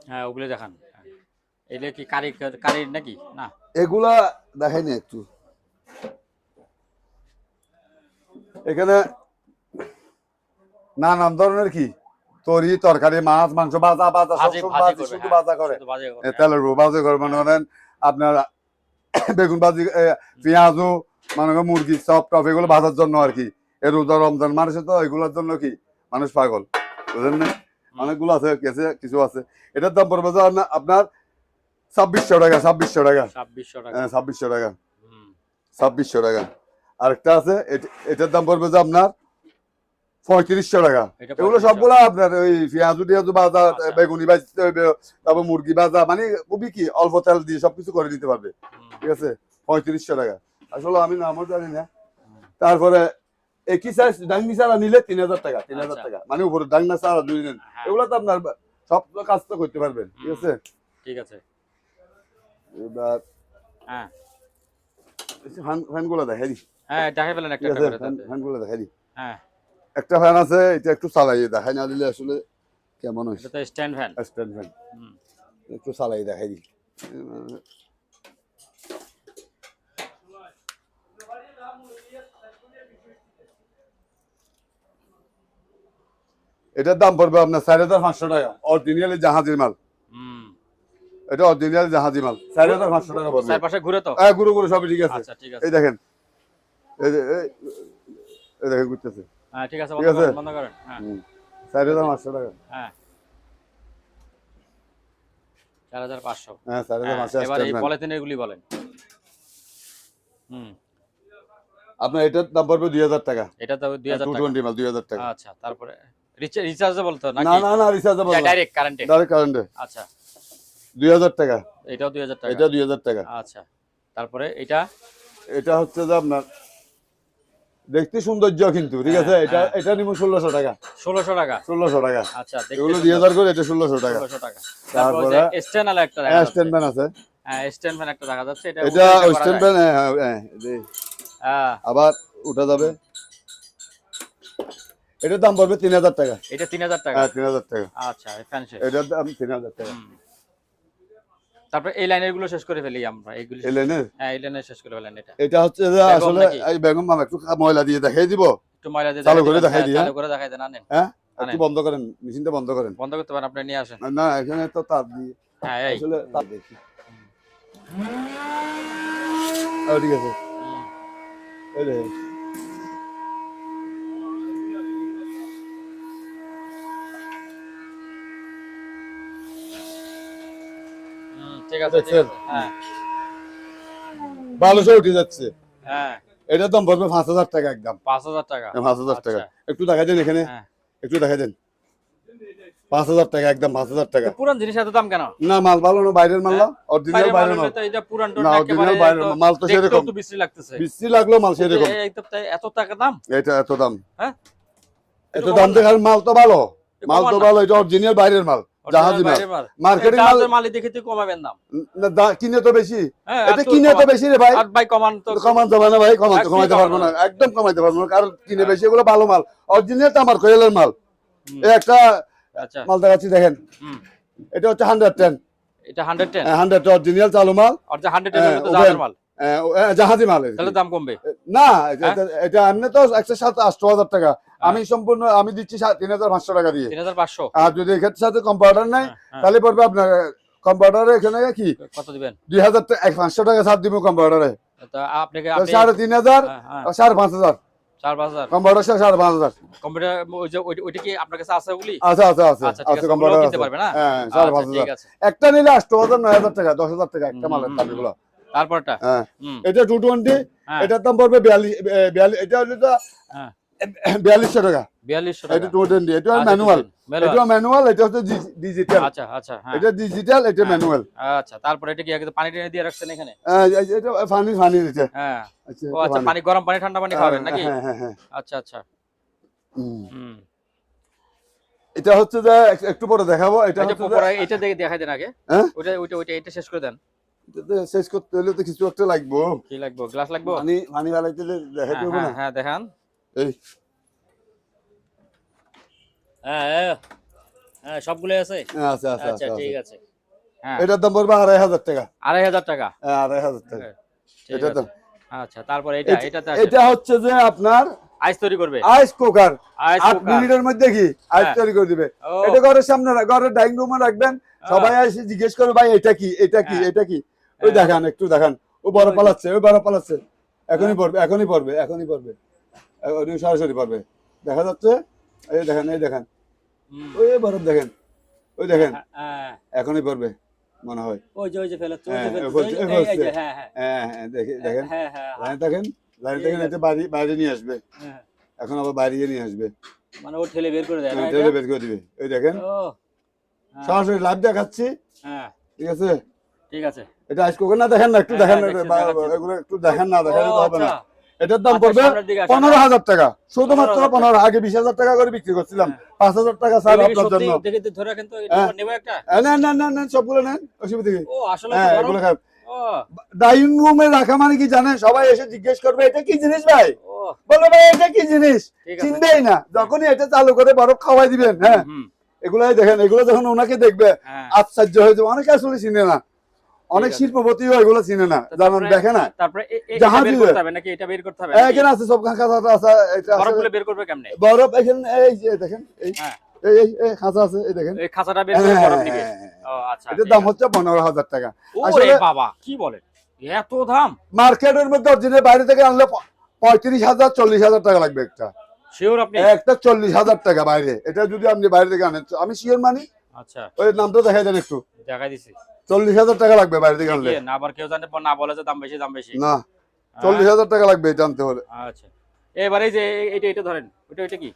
হ্যাঁ ওগুলো দেখান। এটা কি কারির নাকি না? এগুলা দেখাইনি একটু। এখানে নানান ধরনের কি তরি তরকারি, মাছ মাংস, ভাজা ভাজা শুধু ভাজা করে, তেলের ভাজি করে, মনে করেন আপনার বেগুন ভাজি, পেঁয়াজু, মনে করেন মুরগি চপ টপ, এগুলো ভাজার জন্য আর কি। এই রোজা রমজান মানুষের তো এগুলোর জন্য কি মানুষ পাগল, বুঝলেন না? অনেকগুলো আছে, কিছু আছে। এটার দাম পড়বে আপনার 2600 টাকা। 2600 টাকা। 2600 টাকা। 2600 টাকা। আরেকটা আছে, এটার দাম পড়বে যে আপনার 3500 টাকা। এগুলো সবগুলো আপনার ওই পেঁয়াজু টিয়াজু ভাজা, বেগুনি ভাজতে হইবে, তারপর মুরগি ভাজা, মানে খুবই কি অল্প তেল দিয়ে সবকিছু করে দিতে পারবে। ঠিক আছে, 3500 টাকা। আসলে আমি নামও জানি না। তারপরে একই সাইজ ডাঙ্গি সারা নিলে 3000 টাকা। 3000 টাকা মানে উপরে ডাঙ্গা সারা দুই নেন, এগুলো তো আপনার সব কাজ তো করতে পারবেন। ঠিক আছে, ঠিক আছে। এবার ফ্যানগুলো দেখাই দিই। দেখাই ফেলেন একটা করে। ফ্যানগুলো দেখাই দিই। একটা ফ্যান আছে, এটা একটু চালাই দেখাই না দিলে আসলে কেমন হয়। এটা তো স্ট্যান্ড ফ্যান। স্ট্যান্ড ফ্যান একটু চালাই দেখাই দিই। এটার দাম পড়বে আপনার 4500 টাকা। অরিজিনাল জাহাজের মাল। এটা অরিজিনাল জাহাজী মাল। 4500 টাকা পড়বে। চারপাশে ঘুরে তো? হ্যাঁ ঘুরে ঘুরে সবই ঠিক আছে। আচ্ছা ঠিক আছে। এই দেখেন, এই দেখেন ঘুরতেছে। হ্যাঁ ঠিক আছে, বন্ধ করেন। হ্যাঁ 4500 টাকা। হ্যাঁ 4500। হ্যাঁ 4500। এবার এই পলিথিনের গুলি বলেন। আপনার এটার দাম পড়বে 2000 টাকা। এটা তো 2000 টাকা। 220 মাল 2000 টাকা। আচ্ছা, তারপরে রিচার্জেবল তো নাকি? না না রিচার্জেবল না, ডাইরেক্ট কারেন্টে। ডাইরেক্ট কারেন্টে। আচ্ছা 2000 টাকা। এটাও 2000 টাকা। এটা 2000 টাকা। আচ্ছা, তারপরে এটা হচ্ছে যে আপনার দেখতে সৌন্দর্য কিন্তু, ঠিক আছে। এটা নিব 1600 টাকা। 1600 টাকা। 1600 টাকা। আচ্ছা, এগুলো 2000 করে, এটা 1600 টাকা। 1600 টাকা। তারপরে স্ট্যান্ড আলা একটা দেখা যাচ্ছে। স্ট্যান্ড ফ্যান আছে। হ্যাঁ স্ট্যান্ড ফ্যান একটা দেখা যাচ্ছে। এটা স্ট্যান্ড ফ্যান। হ্যাঁ আবার উঠা যাবে। এটার দাম পড়বে 3000 টাকা। এটা 3000 টাকা। হ্যাঁ 3000 টাকা। আচ্ছা ফ্যান শেষ। এটার দাম 3000 টাকা। তারপর এই লাইনের গুলো শেষ করে ফেলি আমরা। এইগুলো এই লাইনের? হ্যাঁ এই লাইনের শেষ করে ফেলেন। এটা হচ্ছে যে আসলে এই বেগম মামা একটু ময়লা দিয়ে দেখাই দিব। একটু ময়লা দিয়ে চালু করে দেখাই দিই। চালু করে দেখাই দেন। আনেন। হ্যাঁ একটু বন্ধ করেন, মেশিনটা বন্ধ করেন। বন্ধ করতে পারেন, আপনি নিয়ে আসেন। না এখানে তো তার দিয়ে। হ্যাঁ এই আসলে তার দেখি। ঠিক আছে। এই দেখেন ঠিক আছে ঠিক আছে। হ্যাঁ ভালো সে উঠে যাচ্ছে। হ্যাঁ এটার দাম পড়বে 5000 টাকা একদম। 5000 টাকা। 5000 টাকা। একটু দেখাই দেন এখানে। একটু দেখাই দেন। 5000 টাকা একদম। 5000 টাকা। পুরান জিনিস এত দাম কেন? না মাল ভালো না, বাইরের মাল না, অরিজিনাল বাইরের মাল। তো এটা পুরান না অরিজিনাল বাইরের মাল তো সেরকম। তো বিশ্রী লাগতেছে। বিশ্রী লাগলো মাল সেরকম। এত টাকা দাম? এটা এত দাম। হ্যাঁ এত দাম দেখে মাল তো ভালো। মাল তো ভালো, এটা অরিজিনাল বাইরের মাল, জাহাজী মাল। মার্কেটিং মাল দেখে তো কমাবেন দাম। না কিনে তো বেশি। এটা কিনে তো বেশি রে ভাই। আর ভাই কমান যাবে না ভাই, কমাইতে পারবো না, একদম কমাইতে পারবো না। কারণ কিনে বেশি, এগুলো ভালো মাল, অরিজিনাল তো আমার কোয়েলের মাল। এই একটা মাল দেখাচ্ছি দেখেন। এটা হচ্ছে 110। এটা 110? 100 অরিজিনাল চালু মাল। আর 110 এর মতো জাহাজের মাল। জাহাজী মাল। তাহলে দাম কমবে না? এটা এমনি তো 107-8000 টাকা। আমি সম্পূর্ণ আমি দিচ্ছি 3500 টাকা দিয়ে। 3500। আর যদি এর সাথে কম্পাউন্ডার নাই তাহলে পড়বে আপনার কম্পাউন্ডারে এখানে কি কত দিবেন? 2500 টাকা ছাড় দিব কম্পাউন্ডারে। তো আপনাকে 3500 5500 4500 কম্পাউন্ডার 5500 কম্পিউটার। ওই যে ওইটা কি আপনার কাছে আছে ওগুলি? আছে আছে আছে আছে কম্পাউন্ডার কিনতে পারবে না? হ্যাঁ 5500। একটা নিলে 8000 9000 টাকা, 10000 টাকা একটা মালের দামগুলো। তারপরটা হ্যাঁ এটা 220। এটার দাম পড়বে 42। এটা হলো তো 4200 টাকা। 4200 এটা টাকা। 220, এটা আচ্ছা, ম্যানুয়াল। 220 এটা ম্যানুয়াল, এটা হচ্ছে ডিজিটাল। আচ্ছা আচ্ছা, হ্যাঁ। এটা ডিজিটাল, এটা হ্যাঁ। ম্যানুয়াল। আচ্ছা, তারপরে এটা কি আগে পানি টেনে দিয়ে রাখছেন এখানে? এটা পানি দিতে। হ্যাঁ। আচ্ছা, ও আচ্ছা, পানি গরম পানি ঠান্ডা পানি খাবেন নাকি? হ্যাঁ হ্যাঁ হ্যাঁ। আচ্ছা আচ্ছা। হুম। এটা হচ্ছে যে একটু পরে দেখাবো। এটা আচ্ছা, হচ্ছে পরে এটা দেখে দেখাই দেন আগে। হ্যাঁ, ওইটা এটা শেষ করে দেন। এটা শেষ করতে হলে তো কিছু একটা লাগবে। কি লাগবে? গ্লাস লাগবে? পানি বানাইতে দেখাইতে হবে না? হ্যাঁ দেখান। এই হ্যাঁ হ্যাঁ, সবগুলো আছে। আচ্ছা আচ্ছা আচ্ছা, ঠিক আছে। হ্যাঁ, এটার দাম পড়বে 2500 টাকা। 2500 টাকা। 2500 টাকা ঠিক এটার আছে। দাম। আচ্ছা, তারপরে এটাতে এটা হচ্ছে যে আপনার আইস তৈরি করবে। আইস কুকার। আইস 8 কুকার। মিনিটের মধ্যে কি আইস হ্যাঁ। তৈরি করে দিবে। ও। এটা ঘরের সামনে, ঘরের ডাইনিং রুমে রাখবেন। সবাই এসে জিজ্ঞেস করবে ভাই এটা কি, এটা কি, হ্যাঁ। এটা কি। ওই দেখান, একটু দেখান। ও বড় পালাচ্ছে, ওই বড় পালাচ্ছে। এখনই হ্যাঁ। পড়বে, এখনই পড়বে, এখনই পড়বে। ওই সরাসরি পড়বে। দেখা যাচ্ছে? এই দেখেন, এই দেখেন। হুম। ওই বরফ দেখেন, ওই দেখেন। হ্যাঁ। এখনই পড়বে মনে হয়। ওই যে ফেলাচ্ছে, হ্যাঁ, এই ফেলছে। যে, হ্যাঁ হ্যাঁ। হ্যাঁ, দেখেন। হ্যাঁ হ্যাঁ। লাইন দেখেন, লাইন ঠিক দেখেন। আছে। এটা বাইরে নিয়ে আসবে। হ্যাঁ। এখন আবার বাইরে নিয়ে আসবে। মানে ও ঠেলে বের করে দেয় না টেলে এটা? বের করে দিবে। ওই দেখেন, ও। হ্যাঁ। সরাসরি লাইভ দেখাচ্ছি। হ্যাঁ, ঠিক আছে? ঠিক আছে। এটা আইস কুকার না, দেখেন না, একটু হ্যাঁ, দেখেন না, দেখছি, দেখাচ্ছি। এগুলো একটু দেখেন না, দেখালে তো ও, হবে না। আচ্ছা। এটার দাম আচ্ছা, পড়বে সামনের দিকে আসেন। 15000 টাকা। শুধুমাত্র 15,000 15, আগে 20000 টাকা করে বিক্রি করছিলাম। 5000 টাকা ছাড় এগুলো কি আপনার সত্যি? জন্য। দেখে তো ধরে রাখেন তো, হ্যাঁ। নেব একটা। নেন, সবগুলো নেন, অসুবিধা কি? ও, আসলে হ্যাঁ, তো বড়। এগুলো খান। ও। ডাইনিং রুমে রাখা মানে কি জানেন? সবাই এসে জিজ্ঞেস করবে এটা কি জিনিস ভাই? ও। বলবে ভাই এটা কি জিনিস? ঠিক আছে। চিনবেই না। যখনই এটা চালু করে বরফ খাওয়াই দিবেন, হ্যাঁ, হুম। এগুলাই দেখেন। এগুলো যখন ওনাকে দেখবে হ্যাঁ। আশ্চর্য হয়ে যাবে। অনেকে আসলে চিনে না, অনেক আছে। শিল্পপতিও এগুলো চিনে না, জানেন, দেখে না। তারপরে এটা জাহাজ বের দিবে। করতে হবে নাকি? এটা বের করতে হবে এখানে আছে সব খাঁচা আছে। এটা আছে বরফগুলো বের করবে কেমনে? বরফ। এখানে এই যে দেখেন, এই হ্যাঁ। এই খাঁচা আছে, এই দেখেন। এই খাঁচাটা বের করে বরফ নিবে। ও আচ্ছা। এটার দাম হচ্ছে 15000 টাকা। ওরে আসলে বাবা, কি বলেন? এত দাম? মার্কেটের মধ্যে অরিজিনাল বাইরে থেকে আনলে 35000 40000 টাকা লাগবে একটা। শিওর আপনি? একটা 40000 টাকা বাইরে। এটা যদি আপনি বাইরে থেকে আনেন, আমি শিওর মানি। আচ্ছা, ওই নামটা দেখাই দেন একটু। দেখাই দিছি। 40000 টাকা লাগবে বাইরে থেকে আনলে। কি না, আবার কেউ জানে না বলে যে দাম বেশি, দাম বেশি। না, 40000 টাকা লাগবে এটা আনতে হলে। আচ্ছা, এবারে এই যে এটা ধরেন, এটা কি?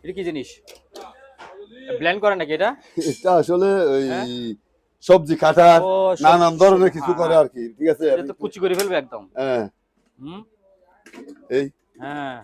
এটা কি জিনিস? ব্লেন্ড করে নাকি এটা? এটা আসলে ওই হ্যাঁ? সবজি কাটার ও, নানান ধরনের সবজি, কিছু হ্যাঁ, করে হ্যাঁ। আর কি। ঠিক আছে? এটা তো কুচি করে ফেলবে একদম। হ্যাঁ, হুম। এই হ্যাঁ।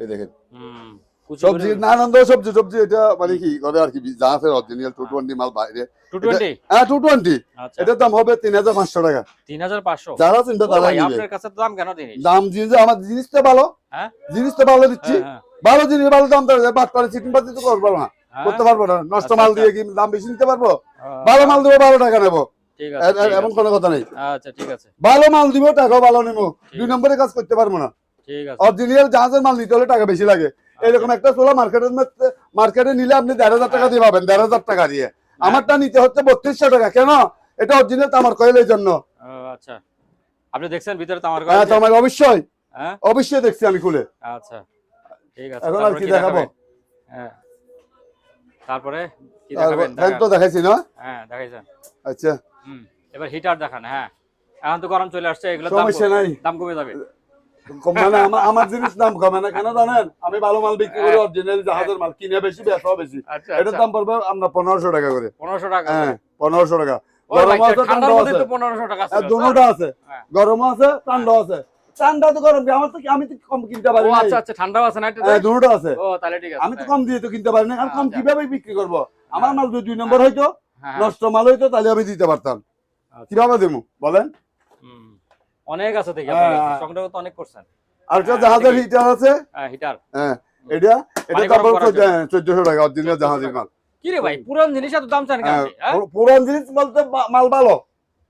এই দেখেন, হুম। কুচি করে সবজি নানান ধরনের সবজি এটা মানে কি করে আর কি, যা আছে অরিজিনাল 220 মাল বাইরে। 220? হ্যাঁ, 220। আচ্ছা। এটার দাম হবে 3500 টাকা। 3500? ও যারা চিন্তা তারা ভাই, নিবে। আপনার কাছে তো দাম কেন জিনিস? দাম জিনিস, আমার জিনিস তো ভালো। হ্যাঁ? জিনিস তো ভালো দিচ্ছি। হ্যাঁ, হ্যাঁ। ভালো জিনিস ভালো দাম দেবে। বাট পারে চিটিং পাতি তো করবো না, হ্যাঁ? করতে পারবো না। নষ্ট আচ্ছা, মাল আচ্ছা। দিয়ে কি দাম বেশি নিতে পারবো? আহ, ভালো মাল দেবো, 12 টাকা নেবো। ঠিক আছে, ঠিক এমন আছে। কোনো কথা নেই। আচ্ছা, ঠিক আছে, ভালো মাল দিব, টাকাও ভালো নেবো। ঠিক 2 আছে। নম্বরে কাজ করতে পারবো না। ঠিক আছে। অরিজিনাল জাহাজের মাল নিতে হলে টাকা বেশি লাগে। এরকম একটা চোলা মার্কেটে নিলে আপনি 1500 টাকা দিয়ে পাবেন, 1500 টাকা দিয়ে। আমারটা নিতে হচ্ছে 3200 টাকা। কেন? এটা অরিজিনাল তামার কয়েলের জন্য। ও আচ্ছা, আপনি দেখছেন ভিতরে তামার হ্যাঁ, কয়েল? তামার অবশ্যই, হ্যাঁ, অবশ্যই দেখছি আমি খুলে। আচ্ছা, ঠিক আছে। এখন আর তারপরে কি কি দেখাবো? দেখাবেন? হ্যাঁ, তারপরে কি তারপর দেখাবেন? ফ্যান তো দেখাইছি না? হ্যাঁ, দেখাইছেন। আচ্ছা, হুম। এবার হিটার দেখান। হ্যাঁ, এখন তো গরম চলে আসছে, এগুলোর দাম সমস্যা নাই। দাম কমে যাবে। মানে আমার জিনিস দাম কমে না কেন জানেন? আমি ভালো মাল বিক্রি করি, অরিজিনাল জাহাজের মাল কিনে বেশি, বেচাও বেশি। আচ্ছা, এটার দাম পড়বে আমরা 1500 টাকা করে। 1500 টাকা? হ্যাঁ, 1500 টাকা। ও ভাই, গরম আছে, ঠান্ডার ঠান্ডা মধ্যে আছে। তো 1500 টাকা ছিল, দুটোটা আছে, হ্যাঁ। গরমও আছে, ঠান্ডা আছে। ঠান্ডা তো গরম কি? আমি তো কম কিনতে পারি ও না। আচ্ছা আচ্ছা, ঠান্ডাও আছে না এটাতে? হ্যাঁ, দুটোটা আছে। ও তাহলে ঠিক আছে। আমি তো কম দিয়ে তো কিনতে পারি না। আর কম আচ্ছা। কিভাবে বিক্রি করব? আমার মাল যদি 2 নম্বর হইতো, হ্যাঁ, হ্যাঁ। নষ্ট মাল হইতো, তাহলে আমি দিতে পারতাম। আচ্ছা। কিভাবে দেবো বলেন? হুম। অনেক আছে দেখি, হ্যাঁ, আপনার হ্যাঁ। সংগ্রহ তো অনেক করছেন। আর একটা হ্যাঁ, জাহাজের ঠিকই। হিটার আছে। হ্যাঁ, হিটার। হ্যাঁ, এটা পানি দাম গরম করার জন্য। 1400 টাকা অরিজিনাল জাহাজের মাল। কি রে ভাই, পুরান জিনিস এত দাম চান কেন হ্যাঁ, আপনি? হ্যাঁ? পুরান জিনিস বলতে মাল ভালো।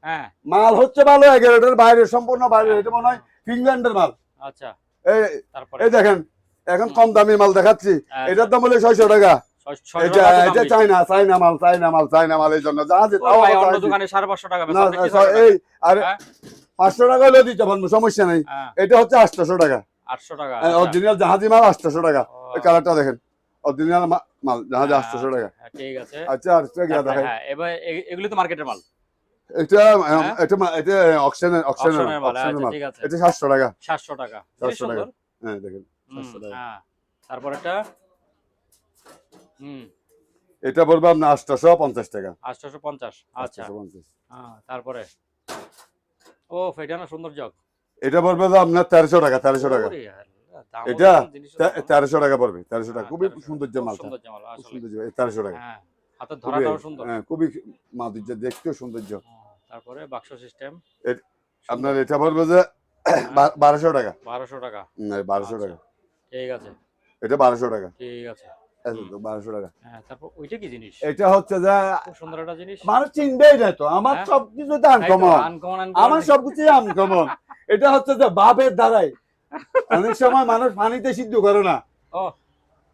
হ্যাঁ, মাল হচ্ছে ভালো, 11টার বাইরে, সম্পূর্ণ বাইরে। এটা মনে হয় ফিনল্যান্ডের মাল। আচ্ছা। এই তারপরে এই দেখেন, এখন কম দামি মাল দেখাচ্ছি। আচ্ছা। এটার দাম হলো 600 টাকা। 600 এটা টাকা দাম এটা বেশি। চাইনা মাল এই জন্য জাহাজে ও ভাই, অন্য দোকানে 550 টাকা বেচা, আপনি কি চান? এই আরে হ্যাঁ? 500 টাকা হলেও দিতে পারবো, সমস্যা নেই। হ্যাঁ, এটা হচ্ছে 800 টাকা। 800 টাকা। আচ্ছা। অরিজিনাল জাহাজি মাল 800 টাকা। ও, এই কালারটা দেখেন, অরিজিনাল মাল জাহাজে হ্যাঁ, 800 টাকা। হ্যাঁ, ঠিক আছে। আচ্ছা, আর কি তারপরে দেখাই? হ্যাঁ, এবার এগুলি তো মার্কেটের মাল। এটা হ্যাঁ? এটা অকশনের অপশনের মাল, আচ্ছা ঠিক আছে। এটা 700 টাকা 700 টাকা। 700 টাকা। সুন্দর। হ্যাঁ দেখেন হুম, 700 টাকা। হ্যাঁ। তারপর এটা হুম, এটা পড়বে আপনার 850 টাকা। 850 আচ্ছা। 850। তারপরে ও এটা না সুন্দর জগ। এটা পড়বে তো আপনার 1300 টাকা 1300 টাকা। ওরে আল্লাহ! দাম এটা যেমন জিনিসের দাম। 1300 টাকা পড়বে 1300 টাকা। হ্যাঁ, খুবই 1300 সৌন্দর্য খুব মালটা। সুন্দর জামাল খুব আসলে। সৌন্দর্য 1300 টাকা। হ্যাঁ, হাতের খুবই ধরাটাও সুন্দর। খুবই মাধুর্য দেখতেও সৌন্দর্য। তারপরে বাক্স সিস্টেম আপনার এটা পড়বে যে হ্যাঁ। 1200 টাকা। 1200 টাকা। 1200 আচ্ছা, টাকা। ঠিক আছে, এটা 1200 টাকা। ঠিক আছে। আচ্ছা তো 1200 টাকা। হ্যাঁ, তারপর ওইটা কি জিনিস? এটা হচ্ছে যে খুব সুন্দর একটা জিনিস। মানুষ চিনবেই না তো। আমার হ্যাঁ? সবকিছু তো তাই তো আনকমন। আনকমন আমার সবকিছুই আনকমন। এটা হচ্ছে যে বাপের দ্বারাই। অনেক সময় মানুষ পানিতে সিদ্ধ করে না। ও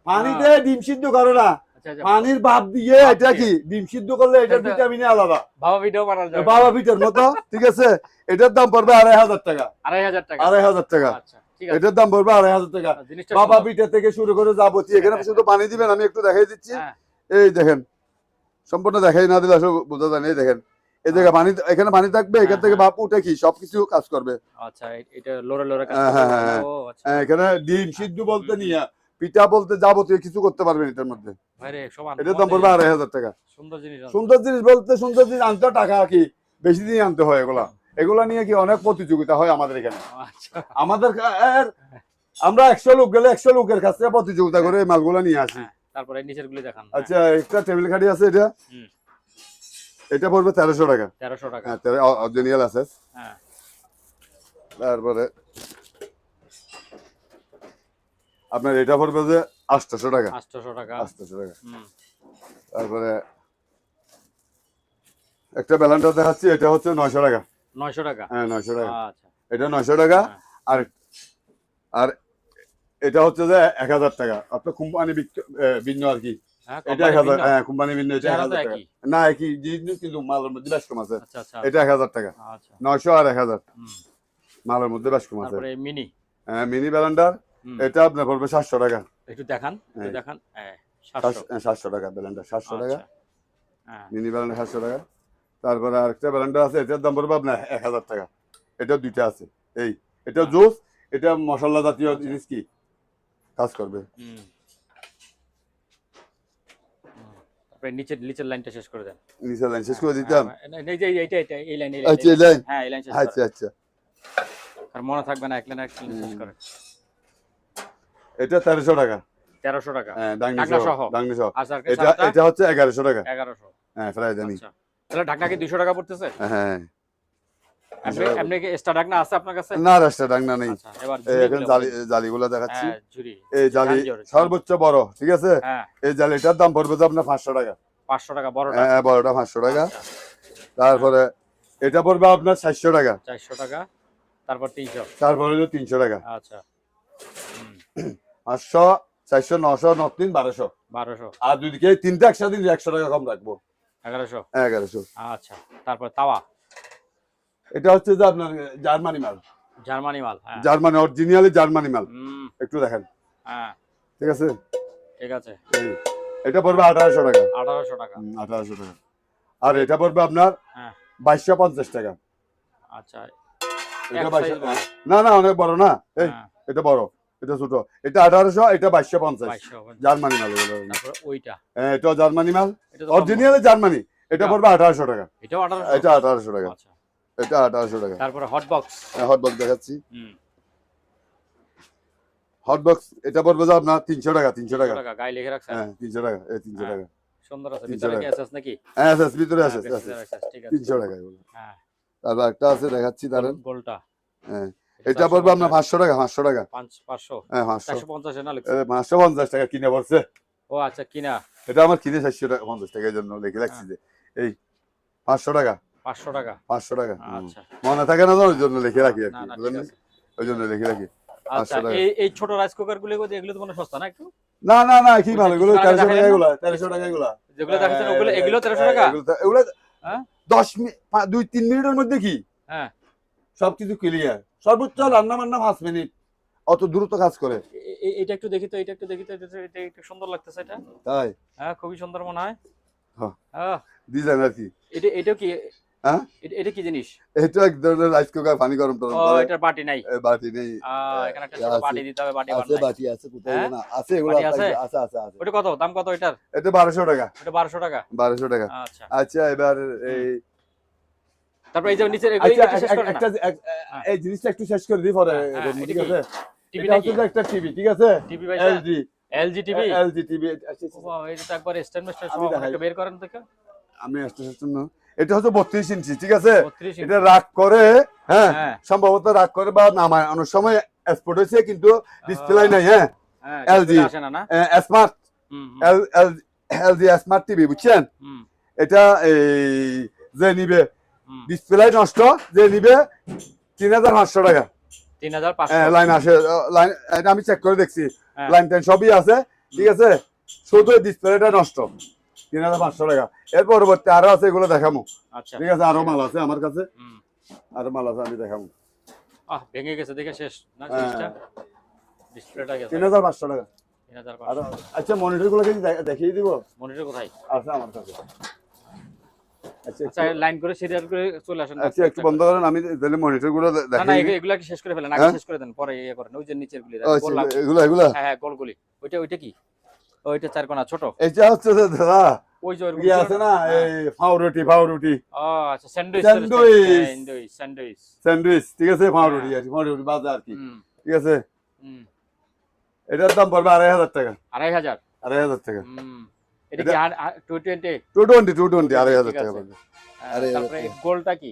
পানিতে ডিম সিদ্ধ করে না। আচ্ছা, আচ্ছা। পানির ভাপ দিয়ে ভাপ এটা দিয়ে। কি ডিম সিদ্ধ করলে এটার এটা- ভিটামিনই আলাদা। বাবা ভিডিও বানানো যাবে। বাবা পিঠার মতো ঠিক আছে। এটার দাম পড়বে 2500 টাকা। 2500 টাকা। 2500 টাকা। আচ্ছা, ঠিক আছে। এটার দাম পড়বে 2500 টাকা। জিনিসটা বাবা সুন্দর। পিঠা থেকে শুরু করে যাবতীয় এখানে শুধু পানি দিবেন আমি একটু দেখাই দিচ্ছি। হ্যাঁ, এই দেখেন সম্পূর্ণ দেখাই না দিলে আসলে বোঝা যায় না। এই দেখেন এই জায়গা পানি এখানে পানি থাকবে এখান থেকে বাপ উঠে কি সবকিছু কাজ করবে। আচ্ছা এটা লড়ে লড়ে কাজ হ্যাঁ, করবে। হ্যাঁ, হ্যাঁ। ও আচ্ছা। এখানে ডিম সিদ্ধ বলতে নিয়ে পিঠা বলতে যাবতীয় কিছু করতে পারবেন এটার মধ্যে। ভাইরে সমান। এটার দাম পড়বে 2500 টাকা। সুন্দর জিনিস আছে। সুন্দর জিনিস বলতে সুন্দর জিনিস আনতে টাকা কি বেশি দিন আনতে হয় এগুলা। এগুলা নিয়ে কি অনেক প্রতিযোগিতা হয় আমাদের এখানে। আচ্ছা। আমাদের আমরা 100 লোক গেলে 100 লোকের কাছে প্রতিযোগিতা করে এই মালগুলা নিয়ে আসি। হ্যাঁ, তারপরে নিচের গুলি দেখান। আচ্ছা একটা টেবিল খাটি আছে এটা। হুম, এটা পড়বে 1300 টাকা। 1300 টাকা। হ্যাঁ অরিজিনাল আছে। হ্যাঁ, তারপরে আপনার এটা পড়বে যে 800 টাকা। 800 টাকা। 800 টাকা। হুম, তারপরে একটা ব্যালেন্ডার দেখাচ্ছি এটা হচ্ছে 900 টাকা। 900 টাকা। হ্যাঁ 900 টাকা। আচ্ছা। এটা 900 টাকা। হ্যাঁ। আর আর এটা হচ্ছে যে 1000 টাকা। আপনার কোম্পানি ভিন্ন আর কি। হ্যাঁ, এটা কোম্পানি 1000 ভিন্ন। হ্যাঁ কোম্পানি ভিন্ন এটা চেহারা 1000 তো টাকা। একই। না একই জিনিস কিন্তু মালের মধ্যে বেশ কম আছে। আচ্ছা, আচ্ছা। এটা 1000 টাকা। আচ্ছা। 900 আর 1000 হুম, মালের মধ্যে বেশ কম আছে। তারপরে মিনি। হ্যাঁ মিনি ব্যালেন্ডার হুম, এটা আপনার পড়বে 700 টাকা। একটু দেখান, একটু হ্যাঁ। দেখান। হ্যাঁ, 700। 700 টাকা ব্যালেন্ডার 700 টাকা। আচ্ছা। হ্যাঁ, মিনি ব্যালেন্ডার 700 টাকা। তারপরে আরেকটা ব্যালেন্ডার আছে এটার দাম পড়বে আপনার 1000 টাকা। এটা দুইটা আছে। এই এটা জুস এটা মশলা জাতীয় জিনিস কি কাজ করবে। হুম। তারপরে নিচের লাইনটা শেষ করে দেন। নিচে লাইন শেষ করে দিতাম। এই যে এইটা এই লাইন আচ্ছা এই লাইন। হ্যাঁ, এই লাইন শেষ আচ্ছা করে। আচ্ছা আর মনে থাকবে না এক লাইন শেষ করে। এটা 1300 টাকা। 1300 টাকা। হ্যাঁ ডাংনি ঢাকনা সহ সহ। ডাংনি সহ। আচ্ছা, এটা এটা হচ্ছে 1100 টাকা। 1100। হ্যাঁ ফ্রাই জানি। আচ্ছা। তাহলে ঢাকনা কি 200 টাকা পড়তেছে? হ্যাঁ আপনি কি এক্সট্রা ঢাকনা আছে আপনার কাছে? না রাস্তা ডাংনা নেই। আচ্ছা, এবার এই এখন জালিগুলো দেখাচ্ছি। হ্যাঁ, ঝুরি। এই জালি সর্বোচ্চ বড় ঠিক আছে। হ্যাঁ, এই জালিটার দাম পড়বে তো আপনার 500 টাকা। 500 টাকা বড়টা। হ্যাঁ বড়টা 500 টাকা। আচ্ছা, তারপরে এটা পড়বে আপনার 400 টাকা। 400 টাকা। তারপর 300। তারপরে হলো 300 টাকা। আচ্ছা। হুম, 500 400 900 93 1200। 1200। আর যদি কে তিনটা একসাথে 100 টাকা কম রাখবো। 1100। 1100। আচ্ছা। তারপর তাওয়া। এটা হচ্ছে যে আপনার জার্মানি মাল। জার্মানি মাল। হ্যাঁ। জার্মানি অরিজিনালি জার্মানি মাল। হুম, একটু দেখেন হ্যাঁ, ঠিক আছে। ঠিক আছে। এই, এটা পড়বে 1800 টাকা। 1800 টাকা। 1800 টাকা। আর এটা পড়বে আপনার হ্যাঁ। 2250 টাকা। আচ্ছা। এটা এক 2200 size বড়। না না অনেক বড় না। এই হ্যাঁ, এটা বড় এটা ছোট। এটা 1800 এটা 2250 2200। জার্মানি মাল এগুলো। তারপর ওইটা। হ্যাঁ এটা জার্মানি মাল এটা তো অরিজিনালি জার্মানি। এটা পড়বে 1800 টাকা। এটাও 1800। এটা 1800 টাকা। আচ্ছা। এটা 1800 টাকা। তারপরে হট বক্স। হট বক্স দেখাচ্ছি। হুম, হট বক্স এটা পড়বে যে আপনার 300 টাকা 300 টাকা। 300 টাকা গায়ে লিখে রাখছেন। হ্যাঁ 300 টাকা এই 300 হ্যাঁ। টাকা। সুন্দর আছে। 300 ভিতরে কি টাকা। এসএস নাকি? হ্যাঁ আছে ভিতরে আছে হ্যাঁ, আছে। ভিতরে SS, ঠিক আছে। 300 টাকা এগুলো। হ্যাঁ। তারপর একটা আছে দেখাচ্ছি দাঁড়ান। গোলটা। হ্যাঁ এটা পড়বে আপনার 500 টাকা 500 টাকা। 500। হ্যাঁ 500 450 না লিখছে। 550 টাকা কিনে পড়ছে। ও আচ্ছা, কিনা। এটা আমার কিনে 400 টাকা 50 টাকার জন্য লিখে রাখছি যে এই 500 টাকা 500 টাকা। 500 টাকা। আচ্ছা। মনে থাকে না তো ওই জন্য লিখে রাখি আর না কি না, ঠিক বুঝলেন আছে। ওই জন্য লিখে রাখি। আচ্ছা, 500 টাকা। এই ছোট রাইস কুকার গুলো এগুলো তো কোনো সস্তা না একটু? না না না কি ভালো এগুলো ওই যে 1300 টাকা দেখালেন না? এগুলো 1300 টাকা এগুলো। যেগুলো দেখাচ্ছেন এগুলো 1300 টাকা? এগুলো হ্যাঁ? 10 মিনিট 2-3 মিনিটের মধ্যে কি হ্যাঁ। সবকিছু ক্লিয়ার। সর্বোচ্চ রান্না বান্না 5 মিনিট অত দ্রুত কাজ করে। এটা একটু দেখি তো, এটা একটু দেখি তো, এটা একটু সুন্দর লাগতেছে এটা। তাই হ্যাঁ, খুবই সুন্দর মনে হয়। হ্যাঁ। হ্যাঁ। ডিজাইন আর কি। এটা কি হ্যাঁ এটা কি জিনিস? এটা এক ধরনের রাইস কুকার, পানি গরম টরম ও করে। এটার বাটি নাই? বাটি নেই। এখানে একটা ছোট বাটি দিতে হবে, বাটি আছে, বানাই। বাটি আছে, কোথায় হ্যাঁ? না আছে, এগুলো বাটি আছে? আছে আছে আছে। ওটা কত দাম, কত এটার? এটা 1200 টাকা। এটা 1200 টাকা। 1200 টাকা। আচ্ছা আচ্ছা এবার এই তারপর এই যে নিচের আচ্ছা এটা শেষ করে না? একটা এই জিনিসটা একটু শেষ করে দিই পরে হ্যাঁ, ঠিক এটা আছে? টিভি এটা নাকি? হচ্ছে একটা টিভি, ঠিক আছে? টিভি ভাই, LG LG TV. LG TV. বাহ, এটা তো একবার স্ট্যান্ড মাস্টার সহ আমি দেখাই। একটু বের করেন তো কেউ। আমি আসতেছি জন্য এটা হচ্ছে 32 ইঞ্চি, ঠিক আছে? 32 এটা রাগ করে, হ্যাঁ হ্যাঁ সম্ভবত রাগ করে বা নামায় অনেক সময় এক্সপোর্ট হয়েছে, কিন্তু ডিসপ্লে নাই। হ্যাঁ হ্যাঁ LG আসে না না? Smart hmm LG smart TV, বুঝছেন? হুম এটা এই যে নিবে হুম। ডিসপ্লে নষ্ট, যে নিবে 3500 টাকা। 3500। লাইন আসে, লাইন এটা আমি চেক করে দেখছি, হ্যাঁ। লাইন টাইন সবই আছে, ঠিক আছে? শুধু ডিসপ্লেটা নষ্ট, 3500 টাকা। এর পরবর্তী আরো আছে, এগুলো দেখামু, আচ্ছা ঠিক আছে? আরো মাল আছে আমার কাছে, হুম। আরো মাল আছে, আমি দেখামু। ভেঙে গেছে দেখে শেষ না হ্যাঁ। জিনিসটা, ডিসপ্লেটা গেছে। 3500 টাকা। 3500। আরো আচ্ছা মনিটর গুলো কি দেখিয়ে দিব? মনিটর কোথায়? আছে আমার কাছে। আচ্ছা আচ্ছা লাইন করে সিরিয়াল করে চলে আসেন। আচ্ছা একটু বন্ধ করেন, আমি তাহলে মনিটর গুলো না না দেখাই দিই। এগুলা কি শেষ করে ফেলেন, আগে হ্যাঁ? শেষ করে দেন, পরে ইয়ে করেন। ওই যে নিচের গুলি ও, গোল লাগ। এগুলো এগুলো হ্যাঁ হ্যাঁ গোলগুলি। ওইটা কি? ওইটা চার কোণা ছোট। এটা হচ্ছে যে দাদা ওই যে ওরকম কি আছে না, এই পাউরুটি পাউরুটি ও আচ্ছা sandwich. Sandwich. Sandwich sandwich. Sandwich, ঠিক আছে? পাউরুটি আর কি, পাউরুটি বাজে আর কি, হুম ঠিক আছে? হুম। এটার দাম পড়বে 2500 টাকা। 2500। 2500 টাকা। হুম। এটা কি 220? 220 2500 ঠিক টাকা আছে। পড়বে। আরে তারপরে গোলটা কি?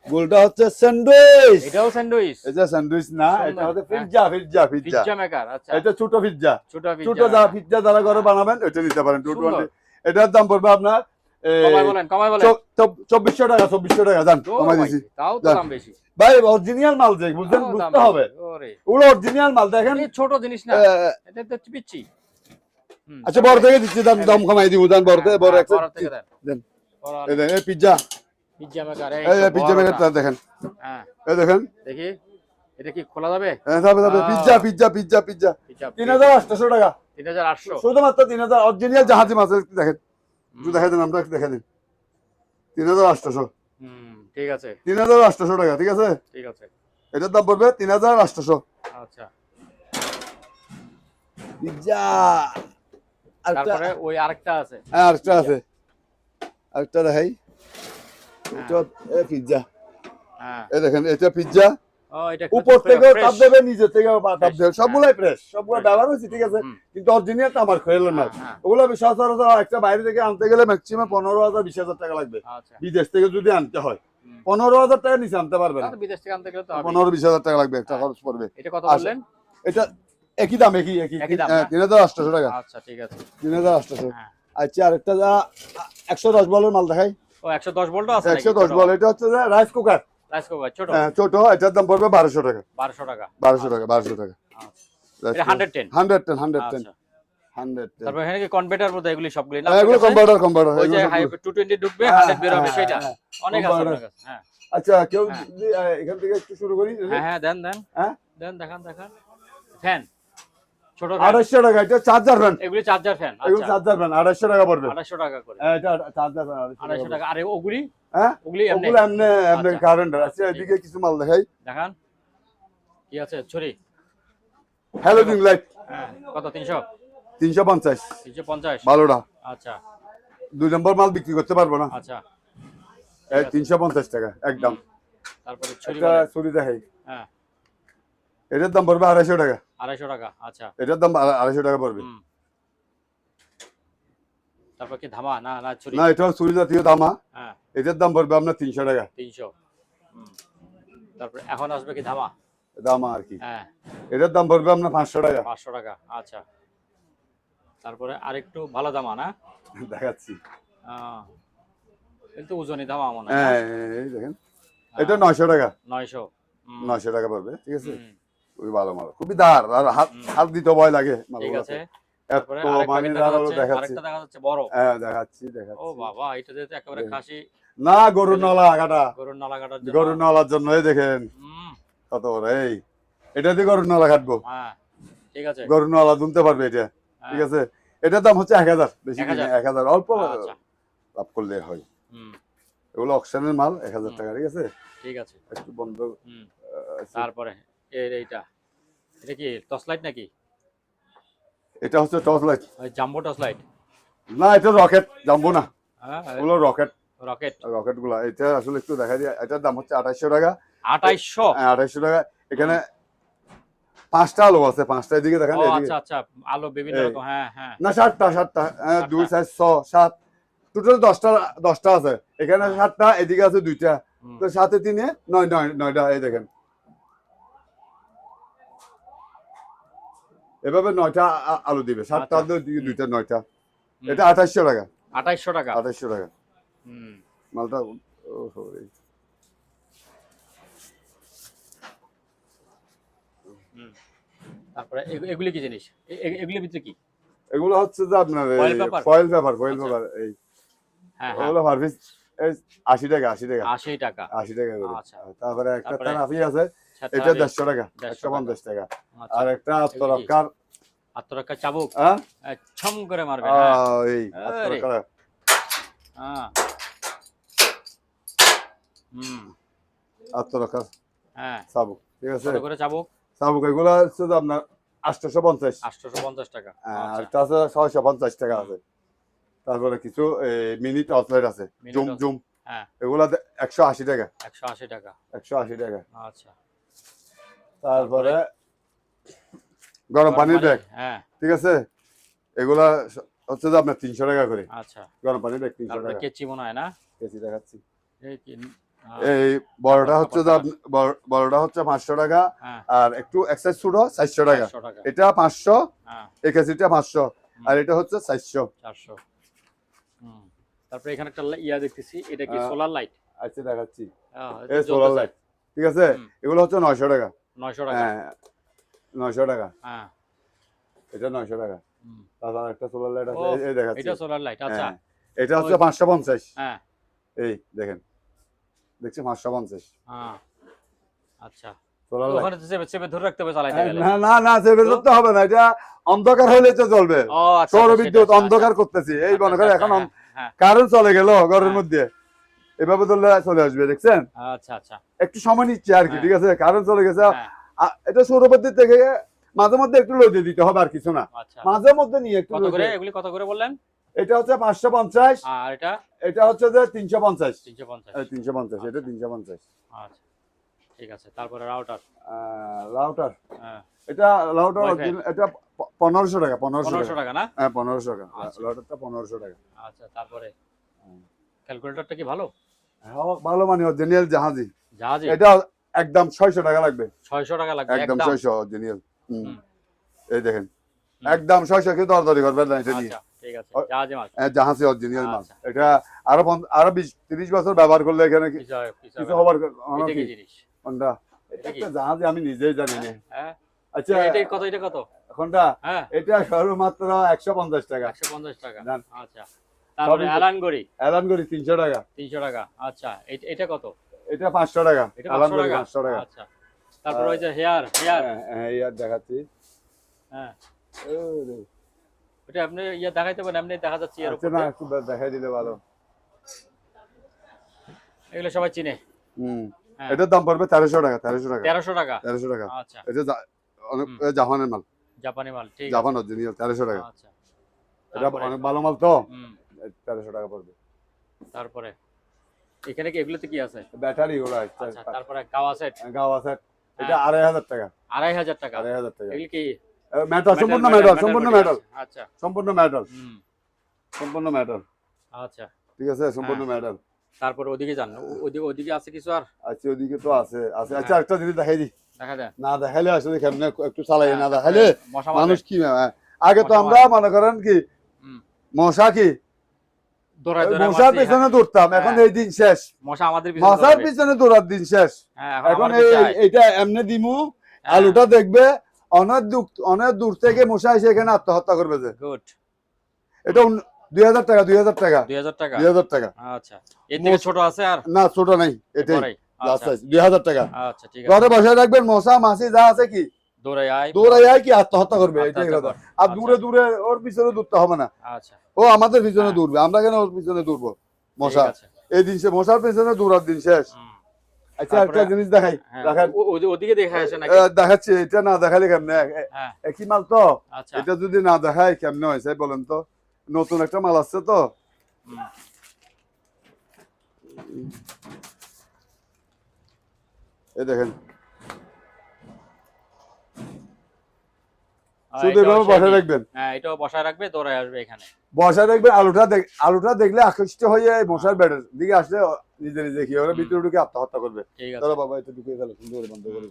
গোলটা হচ্ছে স্যান্ডউইচ। এটাও স্যান্ডউইচ। এটা স্যান্ডউইচ না, এটা হচ্ছে pizza pizza pizza. Pizza maker. আচ্ছা এটা ছোট পিজ্জা, ছোট ছোট পিজ্জা। যা পিজ্জা যারা ঘরে বানাবেন ওটা নিতে পারেন 220। এটার দাম পড়বে আপনার কমাই বলেন, কমাই বলেন। 2400 টাকা। 2400 টাকা জান ও কমাই ভাই, দিছি। তাও তো যান। দাম বেশি। ভাই অরিজিনাল মাল যে বুঝছেন, তাও দাম বুঝতে হবে, বেশি। ওরে ওগুলো অরিজিনাল মাল দেখেন। এই ছোট জিনিস না, এটা তো পিচ্ছি। হুম, আচ্ছা বড় থেকে দিচ্ছি, দাম দাম কমাই দিব, দাম বড় থেকে বড় একটা বড় থেকে দেন। দেন। বড় এই দেখেন এই পিজ্জা, পিজ্জা মেকার। এই পিজ্জা মেকারটা দেখেন, হ্যাঁ এই দেখেন, দেখি এটা কি খোলা যাবে? হ্যাঁ তবে তবে pizza pizza pizza pizza pizza 3800 টাকা। 3800। শুধুমাত্র 3000 অরিজিনাল জাহাজি মাছ দেখেন, একটু দেখাই দেন, আমরা একটু দেখাই দেন। 3800, হুম ঠিক আছে 3800 টাকা, ঠিক আছে? ঠিক আছে। এটার দাম পড়বে 3800। আচ্ছা পিজ্জা তারপরে ওই আরেকটা আছে। হ্যাঁ আরেকটা আছে, আরেকটা দেখাই। এটা পিজ্জা, হ্যাঁ এই দেখেন এটা পিজ্জা। ও এটা উপর থেকেও তাপ দেবে, নিচে থেকেও তাপ দেবে, সবগুলাই ফ্রেশ, সবগুলো ব্যবহার হয়েছে, ঠিক আছে? কিন্তু অরিজিনালটা আমার খোয়েলের না। ওগুলো সচরাচর একটা বাইরে থেকে আনতে গেলে ম্যাক্সিমাম 15,000 20,000 টাকা লাগবে। আচ্ছা বিদেশ থেকে যদি আনতে হয় 15,000 টাকা নিচে আনতে পারবে না। তাহলে বিদেশ থেকে আনতে গেলে তো হবে। 15-20,000 টাকা লাগবে, একটা খরচ পড়বে। এটা কত বললেন? এটা একই দাম, একই একই দাম, হ্যাঁ না? 3800 টাকা। আচ্ছা ঠিক আছে 3800। হ্যাঁ। আচ্ছা আরেকটা যা 110 বলের মাল দেখাই। ও 110 ভোল্ট আছে নাকি? 110 বল, এটা হচ্ছে যে রাইস কুকার, রাইস কুকার ছোট। হ্যাঁ ছোট। এটার দাম পড়বে 1200 টাকা। 1200 টাকা। 1200 টাকা, 1200 টাকা। আচ্ছা এটা 110। 110 110 আচ্ছা 110। তারপর এখানে কি কনভার্টার মতো এগুলি সবগুলি না? এগুলো কনভার্টার ওই যে হাই 220 ঢুকবে 100 বের হবে সেটা। অনেক আছে আপনার কাছে। হ্যাঁ আচ্ছা কেউ যদি এখান থেকে একটু শুরু করি। হ্যাঁ হ্যাঁ দেন দেন হ্যাঁ দেন, দেখান দেখান। ফ্যান ছোট ফ্যান 250 টাকা। এটা চার্জার ফ্যান, এগুলি চার্জার ফ্যান। এগুলো আচ্ছা চার্জার ফ্যান 250 টাকা পড়বে। 250 টাকা করে। এটা চার্জার ফ্যান 250 টাকা। আরে ওগুলি হ্যাঁ ওগুলি এমনি ওগুলো এমনি এমনি আচ্ছা। কারেন্ট। আচ্ছা এদিকে কিছু মাল দেখাই। দেখান কি আছে। ছুরি হ্যালোজিন লাইট, হ্যাঁ কত? 300 350 350 ভালোটা। আচ্ছা 2 নম্বর মাল বিক্রি করতে পারবো না। আচ্ছা এই 350 টাকা একদম। তারপরে ছুরি একটা বলেন। ছুরি দেখাই, হ্যাঁ এটার দাম পড়বে 250 টাকা। 250 টাকা। আচ্ছা এটার দাম 250 টাকা পড়বে। হুম। তারপর কি ধামা না না ছুরি? না এটা ছুরি জাতীয় দামা, হ্যাঁ এটার দাম পড়বে আপনার 300 টাকা। 300। হুম। তারপর এখন আসবে কি ধামা? দামা আর কি, হ্যাঁ এটার দাম পড়বে আপনার 500 টাকা। 500 টাকা। আচ্ছা তারপরে আরেকটু ভালো দামা না? দেখাচ্ছি, কিন্তু ওজনই দামা মনে হয়। হ্যাঁ এই দেখেন এটা 900 টাকা। 900 900 টাকা পড়বে, ঠিক আছে? হুম, খুবই ভালো মাল, খুবই দার, আর হাত দিতে ভয় লাগে ঠিক মালগুলোতে। আছে। এত তারপরে আরেকটা মানে দেখা দাঁড়ালো যাচ্ছে, দেখাচ্ছি, আরেকটা দেখা যাচ্ছে বড়। হ্যাঁ দেখাচ্ছি ও দেখাচ্ছি। বাবা এটা যেতে একেবারে খাসি না গরুর নলা কাটা, গরুর নলা কাটার জন্য। গরুর নলার জন্য। এই দেখেন হুম, কত বড়, এই এটা দিয়ে গরুর নলা কাটবো, হ্যাঁ ঠিক আছে। গরুর নলা দুনতে পারবে এটা, হ্যাঁ, ঠিক আছে? এটার দাম হচ্ছে 1000, বেশি 1000 1000 অল্প আচ্ছা লাভ করলে হয়। হুম এগুলো অকশনের মাল 1000 টাকা, ঠিক আছে? ঠিক আছে। একটু বন্ধ। তারপরে এইটা এটা কি টর্চ লাইট নাকি? এটা হচ্ছে টর্চ লাইট। ওই জাম্বো টর্চ লাইট না, এটা রকেট, জাম্বো না, হ্যাঁ ওগুলো রকেট। রকেট রকেট গুলা এটা আসলে একটু দেখা যায়, এটার দাম হচ্ছে 2800 টাকা। 2800 2800 টাকা। এখানে 5টা আলো আছে, 5টার দিকে দেখেন, ও এদিকে আচ্ছা আচ্ছা, আলো বিভিন্ন রকম, হ্যাঁ হ্যাঁ না 7টা 2 4 6 7, টোটাল 10টা আছে। এখানে 7টা, এদিকে আছে 2টা, তো 7 এ 3 এ 9টা। এই দেখেন এভাবে 9টা আলো দিবে, 7টা দিকে 2টা, 9টা। এটা 2800 টাকা। 2800 টাকা। 2800 টাকা মালটা। ওহো, তারপরে এগুলি কি জিনিস? এগুলির ভিতরে কি? এগুলো হচ্ছে যে আপনার ফয়েল পেপার। Foil paper. এই হ্যাঁ ওগুলো পার পিস 80 টাকা। 80 টাকা। 80 টাকা করে। আচ্ছা। তারপরে একটা তারপরে তারাফি আছে, এটা 150 টাকা, 150 টাকা। আর একটা আত্মরক্ষার চাবুক, হ্যাঁ ছম করে মারবে, এই আত্মরক্ষা। হ্যাঁ আত্মরক্ষা হ্যাঁ চাবুক, ঠিক আছে? কত করে চাবুক? চাবুক এগুলো হচ্ছে যে আপনার 850। 850 টাকা। আর এটা আছে 650 টাকা আছে। তারপরে কিছু মিনি টর্চ লাইট আছে, জুম, হ্যাঁ এগুলা 180 টাকা। 180 টাকা। 180 টাকা। আচ্ছা। তারপরে গরম পানির ব্যাগ, হ্যাঁ ঠিক আছে? এগুলা হচ্ছে যে আপনার 300 টাকা করে। আচ্ছা। গরম পানির ব্যাগ 300 তারপরে টাকা। কেচি মনে হয় না? কেচি দেখাচ্ছি। এই কি এই বড়টা হচ্ছে যে বড়টা হচ্ছে 500 টাকা, আর একটু এক্সাইজ ছোট 400 টাকা। এটা 500, এই কেচিটা 500, আর এটা হচ্ছে 400। তারপরে এখানে একটা ইয়া দেখতেছি, এটা কি সোলার লাইট? আচ্ছা দেখাচ্ছি, এই সোলার লাইট, ঠিক আছে? এগুলো হচ্ছে 900 টাকা। 900 টাকা। হ্যাঁ 900 টাকা। হ্যাঁ এটা 900 টাকা। তারপর একটা সোলার লাইট আছে, এই দেখাচ্ছি, এটা সোলার লাইট। আচ্ছা। এটা হচ্ছে 550। হ্যাঁ এই দেখেন, দেখছি 550। হ্যাঁ আচ্ছা। সোলার লাইট ওখানে চেপে ধরে রাখতে হবে চালাতে গেলে? না চেপে ধরতে হবে না, এটা অন্ধকার হলে তো চলবে। ও আচ্ছা, সৌর বিদ্যুৎ, অন্ধকার করতেছি, এই মনে করে এখন কারেন্ট চলে গেল ঘরের মধ্যে, এভাবে ধরলে চলে আসবে, দেখছেন? আচ্ছা আচ্ছা, একটু সময় নিচ্ছে আর কি, ঠিক আছে? কারেন্ট চলে গেছে, এটা সৌর বিদ্যুৎ থেকে মাঝে মধ্যে একটু লইতে দিতে হবে, আর কিছু না, মাঝে মধ্যে নিয়ে একটু। কত করে এগুলি, কত করে বললেন? এটা হচ্ছে 550, আর এটা হচ্ছে যে 350। 350, 350, এটা 350। আচ্ছা ঠিক আছে। তারপরে রাউটার, এটা এটা 1500 টাকা। 1500 টাকা না? হ্যাঁ 1500 টাকা, রাউটারটা 1500 টাকা। আচ্ছা। তারপরে ক্যালকুলেটরটা কি ভালো? হ্যাঁ ভালো, মানে অরিজিনাল জাহাজি। জাহাজি এটা একদম 600 টাকা লাগবে। 600 টাকা লাগবে একদম 600 অরিজিনাল। এই দেখেন, একদম 600 কি দরদারি করবেন না এটা নিয়ে। আচ্ছা ঠিক আছে, জাহাজি মাল। জাহাজি অরিজিনাল মাল। এটা আরো 20-30 বছর ব্যবহার করলে এখানে কিছু হবার এটা কি জিনিস? কোনটা? এটা জাহাজি আমি নিজেই জানি না। হ্যাঁ আচ্ছা, এটা কত? এটা কত কোনটা? হ্যাঁ এটা সর্বমাত্র 150 টাকা। 150 টাকা। আচ্ছা। তারপরে অ্যালানগড়ি 300 টাকা। 300 টাকা। আচ্ছা এটা কত? এটা 500 টাকা। এটা 500 টাকা। 500 টাকা। আচ্ছা। তারপর ওই যে হেয়ার হেয়ার দেখাচ্ছি। হ্যাঁ এটা আপনি ইয়া দেখাইতে পারেন, এমনি দেখা যাচ্ছে এর উপর না, একটু দেখাই দিলে ভালো। এগুলো সবাই চিনে। এটার দাম পড়বে 1300 টাকা। 1300 টাকা। 1300 টাকা। 1300 টাকা। আচ্ছা। এটা অনেক জাপানের মাল। জাপানি মাল, ঠিক আছে। জাপান অরিজিনাল 1300 টাকা। আচ্ছা। এটা অনেক ভালো মাল তো, 1300 টাকা পড়বে। তারপরে এখানে কি এগুলোতে কি আছে? ব্যাটারি গুলো আছে। আচ্ছা। তারপরে গাওয়া সেট। এটা 2500 টাকা। 2500 টাকা। 2500 টাকা। এগুলো কি মেটাল, সম্পূর্ণ মেটাল, সম্পূর্ণ মেটাল। আচ্ছা, সম্পূর্ণ মেটাল। সম্পূর্ণ মেটাল। আচ্ছা ঠিক আছে, সম্পূর্ণ মেটাল। তারপর ওদিকে যান, ওদিকে আছে কিছু আর? আচ্ছা, ওদিকে তো আছে। আচ্ছা, একটা জিনিস দেখাই দি। দেখা যায় না দেখাইলে আসলে কেমনে একটু চালাই, না দেখাইলে মানুষ কি আগে তো আমরা মনে করেন কি মশা কি মশার পিছনে দৌড়তাম, এখন এই দিন শেষ। মশার পিছনে দৌড়ার দিন শেষ। এখন এইটা এমনি দিমু, আলুটা দেখবে অনেক দূর থেকে মশা এসে এখানে আত্মহত্যা করবে। যে এটা 2000 টাকা। 2000 টাকা। 2000 টাকা। আচ্ছা। এর থেকে ছোট আছে আর? না, ছোট নাই, এটাই লাস্ট সাইজ। 2000 টাকা। আচ্ছা ঠিক আছে। ঘরে বসে রাখবেন, মশা মাছি যা আছে কি দৌড়ায় কি আত্মহত্যা করবে, এটাই কথা। আর দূরে ওর পিছনে দৌড়তে হবে না। আচ্ছা। ও আমাদের পিছনে দৌড়বে, আমরা কেন ওর পিছনে দৌড়বো? মশা এই দিন সে মশার পেছনে দৌড়ার দিন শেষ। আচ্ছা একটা জিনিস দেখাই, দেখেন ওদিকে দেখে আসে নাকি? দেখাচ্ছি, এটা না দেখালে কেমনে, একই মাল তো, আচ্ছা এটা যদি না দেখাই কেমনে হয়েছে বলেন তো, নতুন একটা মাল আসছে তো। এই দেখেন শুধু এভাবে বসায় রাখবেন, হ্যাঁ এটাও বসায় রাখবে, দৌড়ায় আসবে এখানে বসায় রাখবেন। আলুটা দেখলে আকৃষ্ট হয়ে মশার বেডের দিকে আসলে নিজে নিজে কি হবে, ভিতরে ঢুকে আত্মহত্যা করবে। ঠিক আছে চলো বাবা এটা ঢুকে গেল, সুন্দর বন্ধ করে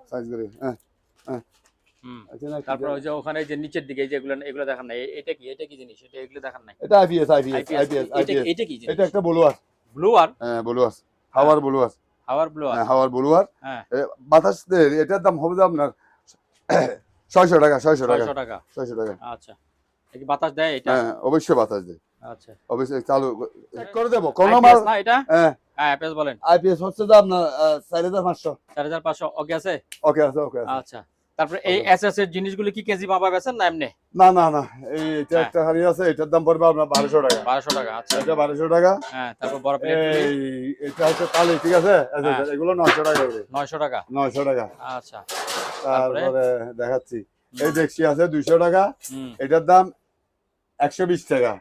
সাইজ করে। তারপর ওই যে ওখানে যে নিচের দিকে যেগুলো এগুলো দেখান নাই, এটা কি জিনিস, এগুলো দেখান নাই? এটা আইপিএস এটা কি জিনিস? এটা একটা ব্লুয়ার। ব্লুয়ার? হ্যাঁ ব্লুয়ার, হাওয়ার ব্লুয়ার। হাওয়ার ব্লুয়ার? হ্যাঁ হাওয়ার ব্লুয়ার। হ্যাঁ বাতাস এটার দাম হবে আপনার 600 টাকা। 600 টাকা। 600 টাকা। আচ্ছা কি বাতাস দেয় এটা? হ্যাঁ অবশ্যই বাতাস দেয়। আচ্ছা অবশ্যই চালু চেক করে দেব কোন মাল না এটা। হ্যাঁ আইপিএস বলেন। আইপিএস হচ্ছে যে আপনার 4500। 4500 ওকে আছে? ওকে আছে ওকে আছে। আচ্ছা তারপরে এই এসএস এর জিনিসগুলো কি কেজি মাপা বেচেন না এমনি? না না না, এটা একটা হাড়ি আছে, এটার দাম পড়বে আপনার 1200 টাকা। 1200 টাকা। আচ্ছা এটা 1200 টাকা। হ্যাঁ তারপর বড় প্লেট এই এটা হচ্ছে তালি, ঠিক আছে, এগুলো 900 টাকা করে। 900 টাকা। 900 টাকা। আচ্ছা তারপরে দেখাচ্ছি, এই ডেক্সি আছে 200 টাকা, এটার দাম 120 টাকা।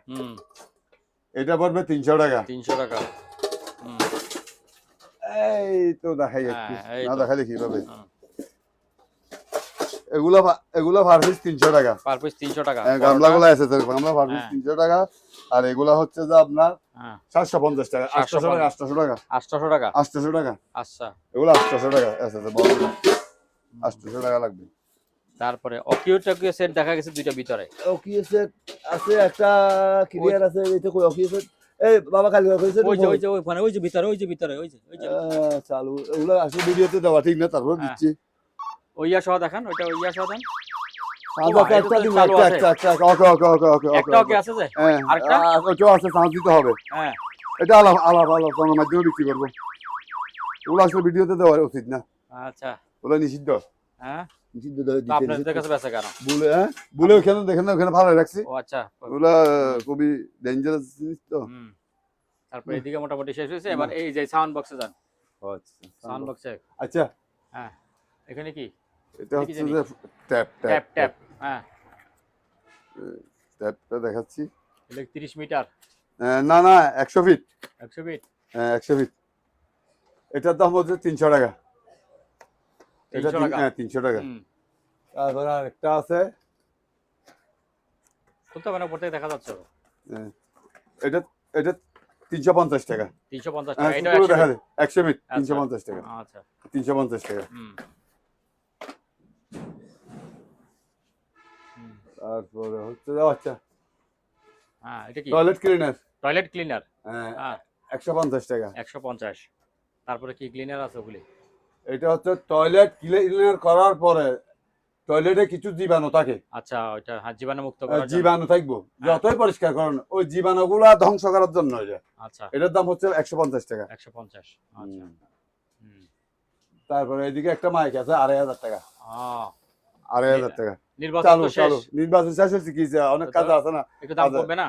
এটা পড়বে 300 টাকা। 300 টাকা। এই তো দেখাই একটু, না দেখালে কি হবে। এগুলো পার পিস 300 টাকা। পার পিস 300 টাকা। গামলাগুলো আছে তো, গামলা পার পিস 300 টাকা। আর এগুলা হচ্ছে যে আপনার 750 টাকা। 800 টাকা। 800 টাকা। 800 টাকা। 800 টাকা। আচ্ছা এগুলো 800 টাকা আছে তো, বড় 800 টাকা লাগবে। তারপরে অকিও টকিও সেট দেখা গেছে দুইটা ভিতরে। অকিও সেট আছে, একটা ক্লিয়ার আছে, এটা কই অকিও সেট? এই বাবা কালি কইছে ওই যে ওখানে ওই যে ভিতরে ওই যে চালু, এগুলো আসলে ভিডিওতে দেওয়া ঠিক না, তারপর দিচ্ছি। ওইয়া সহ দেখান, ওইটা ওইয়া সহ দেন। একটা দিন একটা ওকে ওকে ওকে ওকে একটা ওকে আছে যে আরেকটা ওকে আছে, চান্স দিতে হবে। হ্যাঁ এটা আলাপ কোন মাধ্যমে বিক্রি করব, ওগুলো আসলে ভিডিওতে দেওয়া উচিত না। আচ্ছা ওগুলো নিষিদ্ধ। হ্যাঁ নিষিদ্ধ আপনাদের কাছে বেচা কেন? বলে বলে ওখানে দেখেন না, ওখানে ভালো রাখছি। ও আচ্ছা ওগুলো খুবই ডেঞ্জারাস জিনিস তো। তারপর এদিকে মোটামুটি শেষ হয়েছে, এবার এই যে সাউন্ড বক্সে যান। আচ্ছা সাউন্ড বক্সে আচ্ছা হ্যাঁ এখানে কি এটা হচ্ছে যে ট্যাপ। হ্যাঁ ট্যাপটা দেখাচ্ছি। এটা 30 মিটার? না না 100 ফিট। 100 ফিট? হ্যাঁ 100 ফিট। এটার দাম হচ্ছে 300 টাকা। এটা 300 টাকা। তারপর আরেকটা আছে, খুলতে মানে উপর থেকে দেখা যাচ্ছে। এটা এটা 350 টাকা। 350 টাকা। এটা 100 ফিট 350 টাকা। আচ্ছা 350 টাকা। তারপরে হচ্ছে আচ্ছা হ্যাঁ এটা কি? Toilet cleaner. Toilet cleaner? হ্যাঁ 150 টাকা। 150। তারপরে কি ক্লিনার আছে ওগুলি? এটা হচ্ছে টয়লেট ক্লিনার করার পরে টয়লেটে কিছু জীবাণু থাকে। আচ্ছা ওইটা জীবাণু মুক্ত করার জন্য। জীবাণু থাকবো, যতই পরিষ্কার করেন ওই জীবাণুগুলা ধ্বংস করার জন্য এটা। আচ্ছা এটার দাম হচ্ছে 150 টাকা। 150। আচ্ছা তারপরে এদিকে একটা মাইক আছে 2500 টাকা। 2500 টাকা। নির্বাচন তো শেষ। নির্বাচন শেষ হচ্ছে, কি অনেক কাজ আছে না, একটু দাম কমবে না?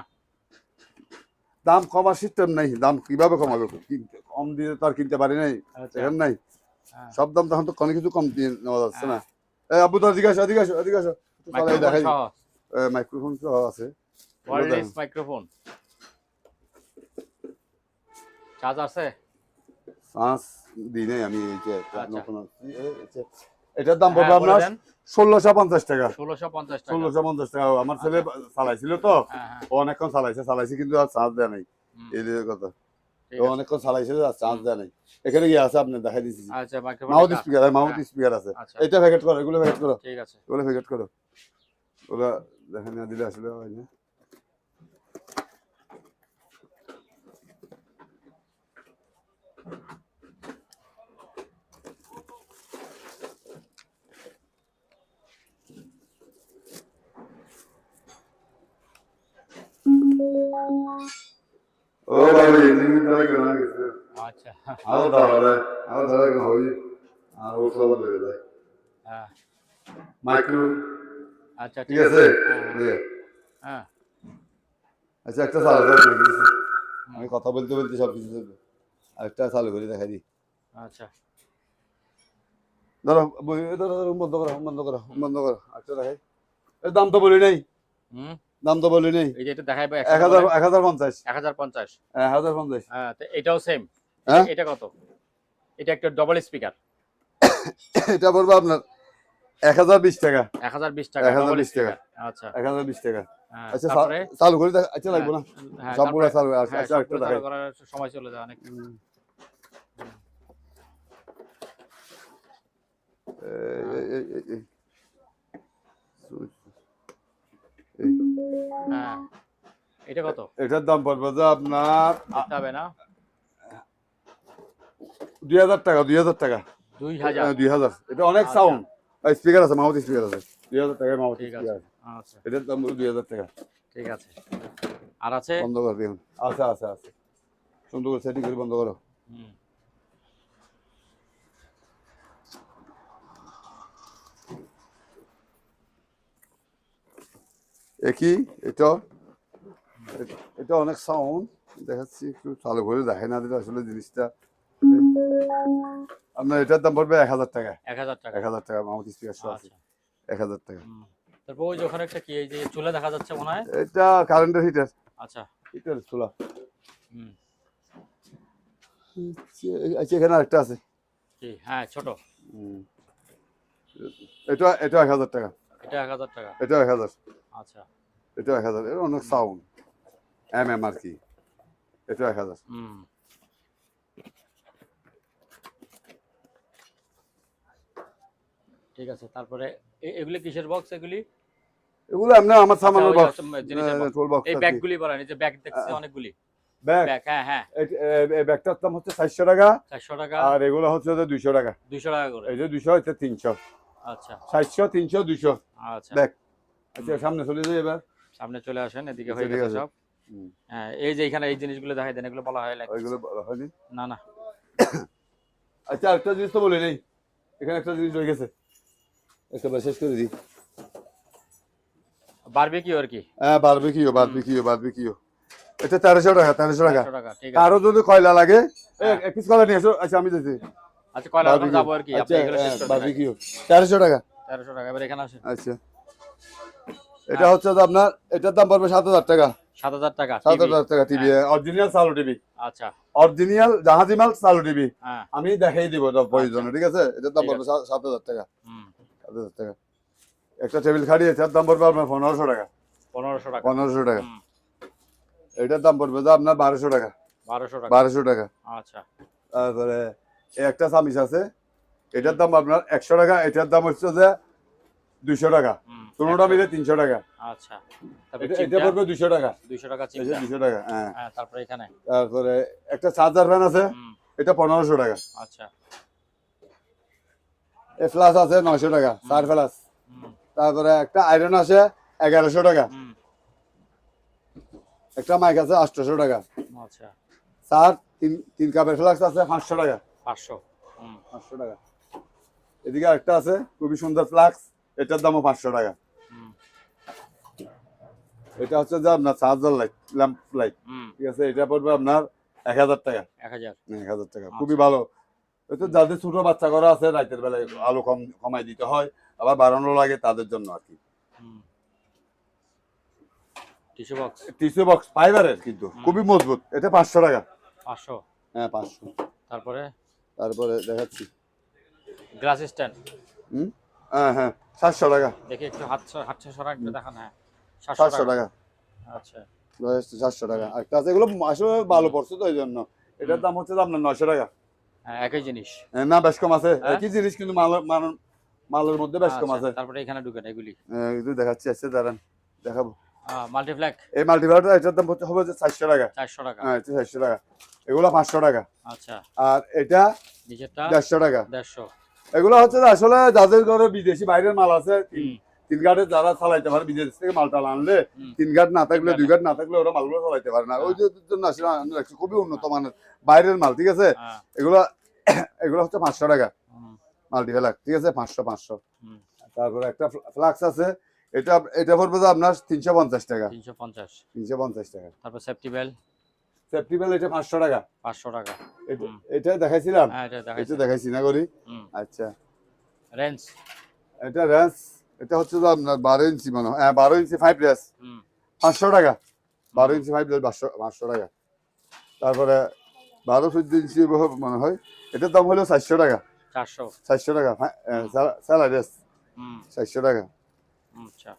দাম কমার সিস্টেম নাই। দাম কিভাবে কমাবে, কম দিয়ে তো আর কিনতে পারি নাই, এখন নাই সব দাম, তখন তো কোনো কিছু কম দিয়ে নেওয়া যাচ্ছে না। এই আব্বু তো এদিকে আসো দেখাই। মাইক্রোফোন তো আছে, ওয়্যারলেস মাইক্রোফোন। চার্জ আছে? চার্জ দিনে আমি এই যে নতুন এটার দাম পড়বে আপনার 1650 টাকা। 1650 টাকা। 1650 টাকা। আমার ছেলে চালাইছিল তো, ও অনেকক্ষণ চালাইছে কিন্তু আর চার্জ দেয় নাই। এই কথা, ও অনেকক্ষণ চালাইছে আর চার্জ দেয় নাই। এখানে কি আছে আপনি দেখাই দিচ্ছি। আচ্ছা মাউথ স্পিকার আছে। এটা প্যাকেট করো, এগুলো প্যাকেট করো। ঠিক আছে এগুলো প্যাকেট করো। ওরা দেখেন না দিলে আসলে হয় না। ও ভাই লিমিট দাঁড়া কেন গেছে? আচ্ছা আও দাঁড়া কেন হই আর ও সব লাগে যায়। হ্যাঁ মাইক্রো। আচ্ছা ঠিক আছে। হ্যাঁ আচ্ছা একটা সালাদ আছে। আমি কথা বলতে বলতে সব কিছু চলবে। আরেকটা চালু করে দেখাই দিই। আচ্ছা ধরো ধরো বন্ধ করো বন্ধ করো বন্ধ করো। আরেকটা দেখাই। এর দাম তো বলি নাই, হুম দাম তো বলি নাই। এই যে এটা দেখাইবো 1050 1050। 1050। হ্যাঁ তো এটাও সেম। হ্যাঁ এটা কত? এটা একটা ডবল স্পিকার। এটা পড়বে আপনার 1020 টাকা। 1020 টাকা 1020 ডবল টাকা। স্পিকার। আচ্ছা 1020 টাকা। হ্যাঁ, আচ্ছা তারপরে চালু করে দেখা। আচ্ছা লাগবে না, হ্যাঁ সবগুলো তারপরে চালু। হ্যাঁ আচ্ছা একটা সবগুলো চালু দেখাই। করার সময় চলে যায় অনেক। হ্যাঁ এটা কত? এটার দাম পড়বে যে আপনার দেখতে হবে না 2000 টাকা। 2000 টাকা। 2000। 2000। এটা অনেক সাউন্ড, স্পিকার আছে, মাউথ স্পিকার আছে। 2000 টাকা মাউথ ঠিক স্পিকার আছে আছে। আচ্ছা এটার দাম পড়বে 2000 টাকা। ঠিক আছে। আর আছে? বন্ধ করে দিন। আচ্ছা আচ্ছা আচ্ছা, সুন্দর করে সেটিং করে বন্ধ করো। হুম একই এটা, এটা অনেক সাউন্ড দেখাচ্ছি, একটু চালু করে দেখে না দিলে আসলে জিনিসটা। আপনার এটার দাম পড়বে 1000 টাকা। 1000 টাকা। 1000 টাকা মাউথ স্পিকার সহ আছে। আচ্ছা 1000 টাকা। তারপর ওই যে ওখানে একটা কি এই যে চুলা দেখা যাচ্ছে মনে হয়। এটা কারেন্টের হিটার। আচ্ছা হিটার চুলা। হুম আচ্ছা এখানে আরেকটা আছে। কি হ্যাঁ ছোট। এটা এটা 1000 টাকা। এটা 1000 টাকা। এটা 1000। আচ্ছা এটা 1000। এর অনেক সাউন্ড আর কি। এটা 1000। হুম ঠিক আছে। তারপরে এগুলি কিসের বক্স এগুলি? এগুলো আপনার আমার সামান্য ওই বক্স, জিনিসের box। টোল বক্স এই আর কি। ব্যাগগুলি বলেন, এই যে ব্যাগ দেখছি অনেকগুলি ব্যাগ, ব্যাগ। হ্যাঁ হ্যাঁ এই ব্যাগটার দাম হচ্ছে 400 টাকা। 400 টাকা। আর এগুলো হচ্ছে যে 200 টাকা। 200 টাকা করে। এই যে 200 হচ্ছে 300। আচ্ছা 700 300 200 আচ্ছা ব্যাগ। আচ্ছা সামনে চলে যাই এবার। সামনে চলে আসেন, এদিকে আচ্ছা, হয়ে ঠিক গেছে আছে। সব। হ্যাঁ এই যে এখানে এই জিনিসগুলো দেখাই দেন, এগুলো বলা হয় like ওইগুলো হয়নি। না না আচ্ছা একটা জিনিস তো বলে নেই, এখানে একটা জিনিস রয়ে গেছে, একটা শেষ করে দিই। বারবিকিউ আর কি। হ্যাঁ বারবিকিউ বারবিকিউ বারবিকিউ। এটা 1300 টাকা। 1300 টাকা। 400 টাকা ঠিক আছে। কারো যদি কয়লা লাগে হ্যাঁ। এক পিস কয়লা নিয়ে এসো। আচ্ছা আমি দিচ্ছি। আচ্ছা কয়লা এখন যাবো আর কি, আপনি এগুলো শেষ করে দেন। বারবিকিউ 1300 টাকা। 1300 টাকা। এবার এখানে আসেন। আচ্ছা এটা হচ্ছে যে আপনার, এটার দাম পড়বে 7000 টাকা। 7000 টাকা। 7000 টাকা টিভি, অরিজিনাল চালু টিভি। আচ্ছা অরিজিনাল জাহাজি মাল চালু টিভি। হ্যাঁ আমি দেখাই দিব প্রয়োজনে, ঠিক আছে। এটার দাম ঠিক পড়বে 7000 টাকা। হুম 7000 টাকা। একটা টেবিল খাড়ি, এটার দাম পড়বে আপনার 1500 টাকা। 1500 টাকা। 1500 টাকা। হুম এটার দাম পড়বে যে আপনার 1200 টাকা। 1200 টাকা। 1200 টাকা। আচ্ছা তারপরে এই একটা চামিচ আছে, এটার দাম আপনার 100 টাকা। এটার দাম হচ্ছে যে 200 টাকা। হুম কোনোটা মিলে 300 টাকা। আচ্ছা তারপর এটা চিমটা পড়বে 200 টাকা। 200 টাকা এই যে চিমটা। 200 টাকা। হ্যাঁ। হ্যাঁ তারপরে এখানে তারপরে একটা চার্জার ফ্যান আছে, হুম এটা 1500 টাকা। আচ্ছা এ প্লাস আছে 900 টাকা, 4 প্লাস। হুম তারপরে একটা আয়রন আছে 1100 টাকা। হুম একটা মাইক আছে 800 টাকা। আচ্ছা 3 কাপের ফ্লাক্স আছে 500 টাকা। 500 হুম 500 টাকা। এদিকে আরেকটা আছে খুবই সুন্দর ফ্লাক্স, এটার দামও 500 টাকা। হুম এটা হচ্ছে যে আপনার চার্জার লাইট, ল্যাম্প লাইট, হুম ঠিক আছে। এটা পড়বে আপনার 1000 টাকা। 1000 1000 টাকা, খুবই ভালো। এটা যাদের ছোট বাচ্চা করা আছে, রাতের বেলায় আলো কমাই দিতে হয়, আবার বাড়ানো লাগে, তাদের জন্য আর কি। হুম টিস্যু বক্স টিস্যু বক্স ফাইবারের, কিন্তু খুবই মজবুত। এটা 500 টাকা। 500 হ্যাঁ 500। তারপরে তারপরে দেখাচ্ছি। গ্লাস স্ট্যান্ড হ্যাঁ হ্যাঁ 700 টাকা। দেখি একটু হাত সরা একটু দেখান। হ্যাঁ 700 টাকা। আচ্ছা 700 টাকা। একটা আছে, এগুলো আসলে ভালো পড়ছে তো এই জন্য। এটার দাম হচ্ছে যে আপনার 900 টাকা। হ্যাঁ একই জিনিস। না বেশ কম আছে, হ্যাঁ? একই জিনিস কিন্তু মালের মধ্যে বেশ কম আছে। তারপরে এখানে ঢুকেন এগুলি একটু দেখাচ্ছি, আছে দাঁড়ান দেখাবো। মাল্টিপ্ল্যাক এই মাল্টিভার্টার, এটার দাম হবে যে 400 টাকা। 400 টাকা। হ্যাঁ এটা 400 টাকা। এগুলো 500 টাকা। আচ্ছা আর এটা নিচেরটা 150 টাকা। 150 এগুলো হচ্ছে যে আসলে যাদের ঘরে বিদেশি বাইরের মাল আছে, তিন গার্ডে যারা চালাইতে পারে, বিদেশ থেকে মালটা আনলে 3 গার্ড না থাকলে 2 গার্ড না থাকলে ওরা মালগুলো চালাইতে পারে না। ওই জন্য আসলে আমি রাখছি খুবই উন্নত মানের বাইরের মাল, ঠিক আছে। এগুলো এগুলো হচ্ছে 500 টাকা মাল্টিপ্লাক, ঠিক আছে। 500। তারপরে একটা ফ্লাক্স আছে, এটা পড়বে যে আপনার 350 টাকা। 350 350 টাকা। তারপর সেফটি বেল সেফটি বেল এটা 500 টাকা। 500 টাকা। এটা দেখাইছিলাম। হ্যাঁ, এটা এটা দেখাইছেন। দেখাইছি না করি। আচ্ছা, রেঞ্জ এটা রেঞ্জ এটা হচ্ছে যে আপনার 12 ইঞ্চি মনে হয়, হ্যাঁ 12 ইঞ্চি 5 রেস 500 টাকা। 12 ইঞ্চি 5 রেস 500 টাকা। তারপরে 12 14 ইঞ্চি মনে হয়, এটার দাম হলো 400 টাকা। 400 টাকা স্যালাড রেস 400 টাকা। আচ্ছা,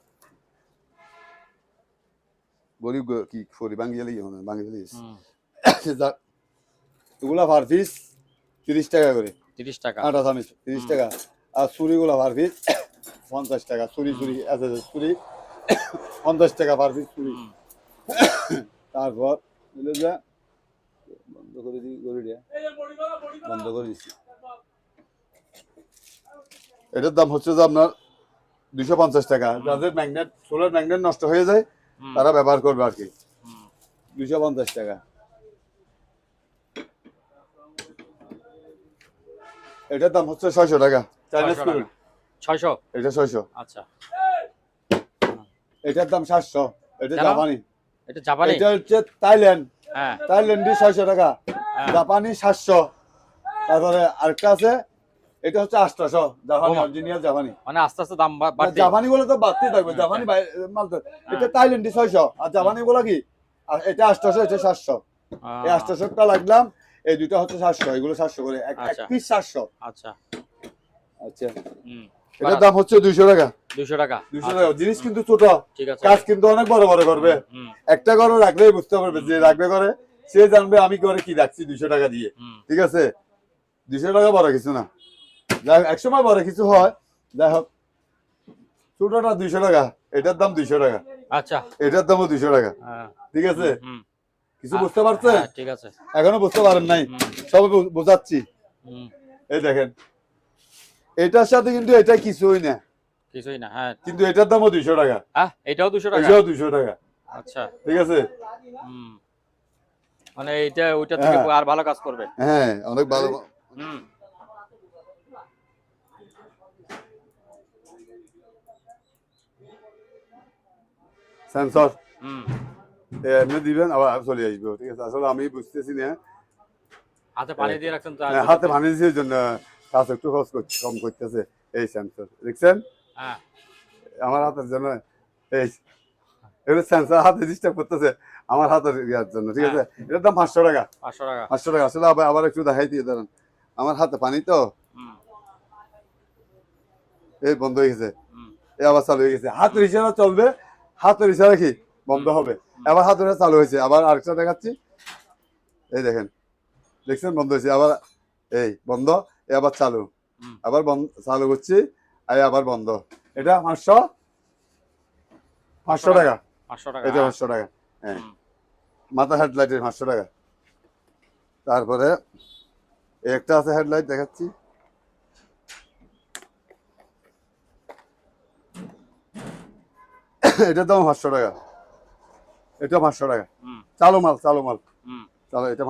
গরিব কি ফরি বাঙ্গিয়ালি হন বাঙ্গিয়ালি এগুলা পার পিস 30 টাকা করে। 30 টাকা। আটা চামিচ 30 টাকা। আর চুরিগুলা পার পিস 50 টাকা। চুরি আছে চুরি 50 টাকা পার পিস চুরি। তারপর বুঝলে যে বন্ধ করে দিই বন্ধ করে দিচ্ছি। এটার দাম হচ্ছে যে আপনার 250 টাকা। যাদের ম্যাগনেট সোলার ম্যাগনেট নষ্ট হয়ে যায় তারা ব্যবহার করবে আর কি। 250 টাকা। এটার দাম হচ্ছে 600 টাকা। চাইনিজ কুল 600। এটা 600। আচ্ছা, এটার দাম 700। এটা জাপানি। এটা জাপানি। এটা হচ্ছে থাইল্যান্ড। হ্যাঁ, থাইল্যান্ডি 600 টাকা। জাপানি 700। তারপরে আরেকটা আছে, এটা হচ্ছে 800। জাপানি অরিজিনাল জাপানি। মানে আস্তে আস্তে দাম বাড়ছে। জাপানি গুলো তো বাড়তেই থাকবে। জাপানি মাল তো এটা থাইল্যান্ডি 600 আর জাপানি গুলো কি এটা 800 এটা 700। এই 800 টা লাগলাম। এই দুটো হচ্ছে 700। এগুলো 700 করে এক পিস 700। আচ্ছা আচ্ছা, এটার দাম হচ্ছে 200 টাকা। 200 টাকা। 200 টাকা। জিনিস কিন্তু ছোট, ঠিক আছে, কাজ কিন্তু অনেক বড় বড় করবে। একটা ঘরে রাখলেই বুঝতে পারবে, যে রাখবে করে সে জানবে আমি করে কি রাখছি 200 টাকা দিয়ে। ঠিক আছে, 200 টাকা বড় কিছু না। যাই হোক, একসময় বড় কিছু হয়। যাই হোক, ছোটটা 200 টাকা। এটার দাম 200 টাকা। আচ্ছা, এটার দামও 200 টাকা। ঠিক আছে, কিছু বুঝতে পারছেন? ঠিক আছে, এখনো বুঝতে পারেন নাই, সব বোঝাচ্ছি। এই দেখেন, এটার সাথে কিন্তু এটা কিছুই না। কিছুই না। হ্যাঁ, কিন্তু এটার দামও 200 টাকা। এটাও 200 টাকা। এটাও 200 টাকা। আচ্ছা, ঠিক আছে, মানে এইটা ওইটা থেকে আর ভালো কাজ করবে। হ্যাঁ, অনেক ভালো। সেন্সর এমনি দিবেন, আবার চলে আসবে। ঠিক আছে, আসলে আমি বুঝতেছি না। হাতে পানি দিয়ে রাখছেন তো? হাতে পানি দিয়ে জন্য কাজ একটু কম করতেছে। এই সেন্সর দেখছেন আমার হাতের জন্য, এই এগুলো সেন্সর হাতে ডিস্টার্ব করতেছে আমার হাতের ইয়ার জন্য। ঠিক আছে, এটার দাম 500 টাকা। 500 টাকা। 500 টাকা। আসলে আবার একটু দেখাই দিয়ে ধরেন, আমার হাতে পানি তো এই বন্ধ হয়ে গেছে, এই আবার চালু হয়ে গেছে। হাতের ইশারা চলবে, হাতের ইশারা কি বন্ধ হবে। আবার হাতের চালু হয়েছে, আবার আরেকটা দেখাচ্ছি। এই দেখেন, দেখছেন বন্ধ হয়েছে, আবার এই বন্ধ, এই আবার চালু, আবার বন্ধ, চালু করছি, আবার বন্ধ। এটা 500 টাকা। 500 টাকা। এটা 500 টাকা। হ্যাঁ, মাথা হেডলাইটের 500 টাকা। তারপরে একটা আছে হেডলাইট দেখাচ্ছি। এটার দাম 500 টাকা। এটা 500 টাকা। চালু মাল চালু এটা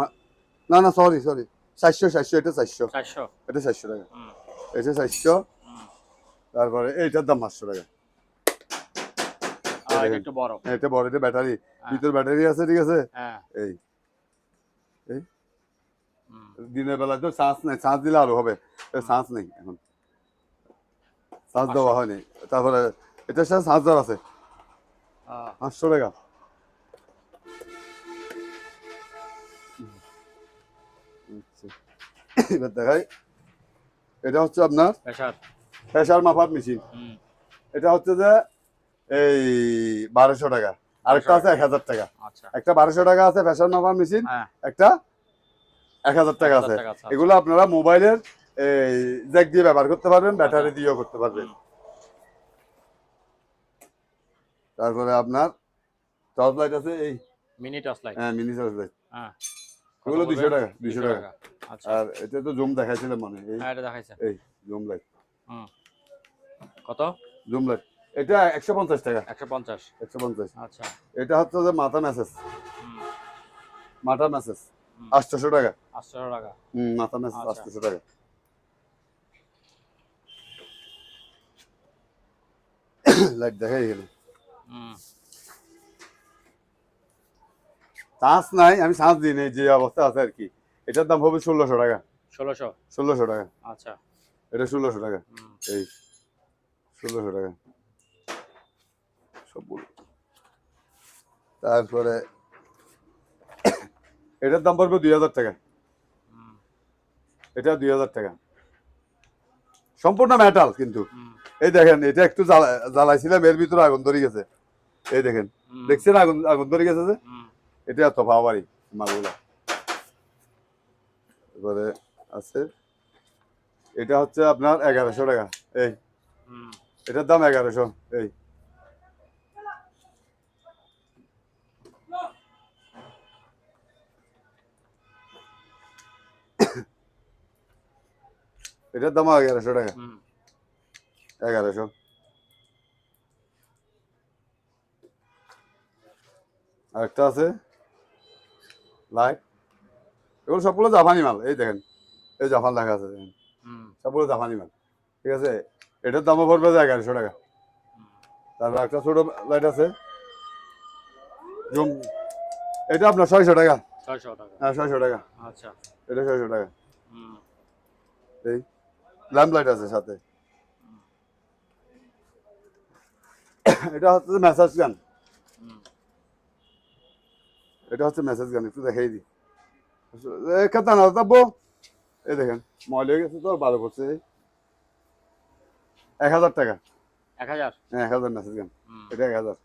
না সরি 400 এটা 400। এটা 400 টাকা। এটা 400। তারপরে এইটার দাম 500 টাকা। একটু বড়। এটা বড়, এটা ব্যাটারি, ভিতর ব্যাটারি আছে। ঠিক আছে, এই দিনের বেলা তো চার্জ নেই, চার্জ দিলে আরো হবে, চার্জ নেই এখন, চার্জ দেওয়া হয়নি। তারপরে এটার সাথে চার্জার আছে 500 টাকা। এবার দেখাই, এটা হচ্ছে আপনার প্রেসার মাপার মেশিন। এটা হচ্ছে যে এই 1200 টাকা। আরেকটা আছে 1000 টাকা। একটা 1200 টাকা আছে প্রেসার মাপার মেশিন, একটা 1000 টাকা আছে। এগুলো আপনারা মোবাইলের জ্যাক দিয়ে ব্যবহার করতে পারবেন, ব্যাটারি দিয়েও করতে পারবেন। তারপরে আপনার টর্চ লাইট আছে, এই mini torch light. Mini torch light. এগুলো 200 টাকা। 200 টাকা। আর এটা তো জুম দেখাইছিলাম মানে, এটা দেখাইছে, এই জুম লাইট। কত জুম লাইট? এটা 150 টাকা। 150। আচ্ছা, এটা হচ্ছে যে মাথা মেসেজ, মাথা মেসেজ 800 টাকা। 800 টাকা। মাথা মেসেজ 800 টাকা। লাইট দেখাই গেল। চান্স নাই, আমি চান্স দিই নাই, যে অবস্থা আছে আর কি। এটার দাম হবে 1600 টাকা। 1600 টাকা। আচ্ছা, এটা 1600 টাকা। এই 1600 টাকা সবগুলো। তারপরে এটার দাম পড়বে 2000 টাকা। এটা 2000 টাকা, সম্পূর্ণ মেটাল কিন্তু। এই দেখেন, এটা একটু জ্বালাইছিলাম, এর ভিতরে আগুন ধরে গেছে। এই দেখেন, দেখছেন আগুন আগুন ধরে গেছে যে, এটা এত ভাবারি মালগুলা। এবারে আছে, এটা হচ্ছে আপনার 1100 টাকা। এই এটার দাম 1100। এই এটার দাম 1100 টাকা। 1100। আরেকটা আছে লাইট, এগুলো সবগুলো জাপানি মাল। এই দেখেন, এই জাপান লেখা আছে, দেখেন সবগুলো জাপানি মাল, ঠিক আছে। এটার দামও পড়বে 1100 টাকা। তারপর একটা ছোট লাইট আছে, এটা আপনার 600 টাকা। 600 টাকা। হ্যাঁ 600 টাকা। আচ্ছা, এটা 600 টাকা। এই ল্যাম্প লাইট আছে সাথে। এটা হচ্ছে মেসেজ গান। এটা হচ্ছে মেসেজ গান, একটু দেখাই দিই। কেতা না যাবো, এই দেখেন ময়লা হয়ে গেছে তো, ভালো করছে। 1000 টাকা। 1000? হ্যাঁ 1000 মেসেজ গান, এটা 1000।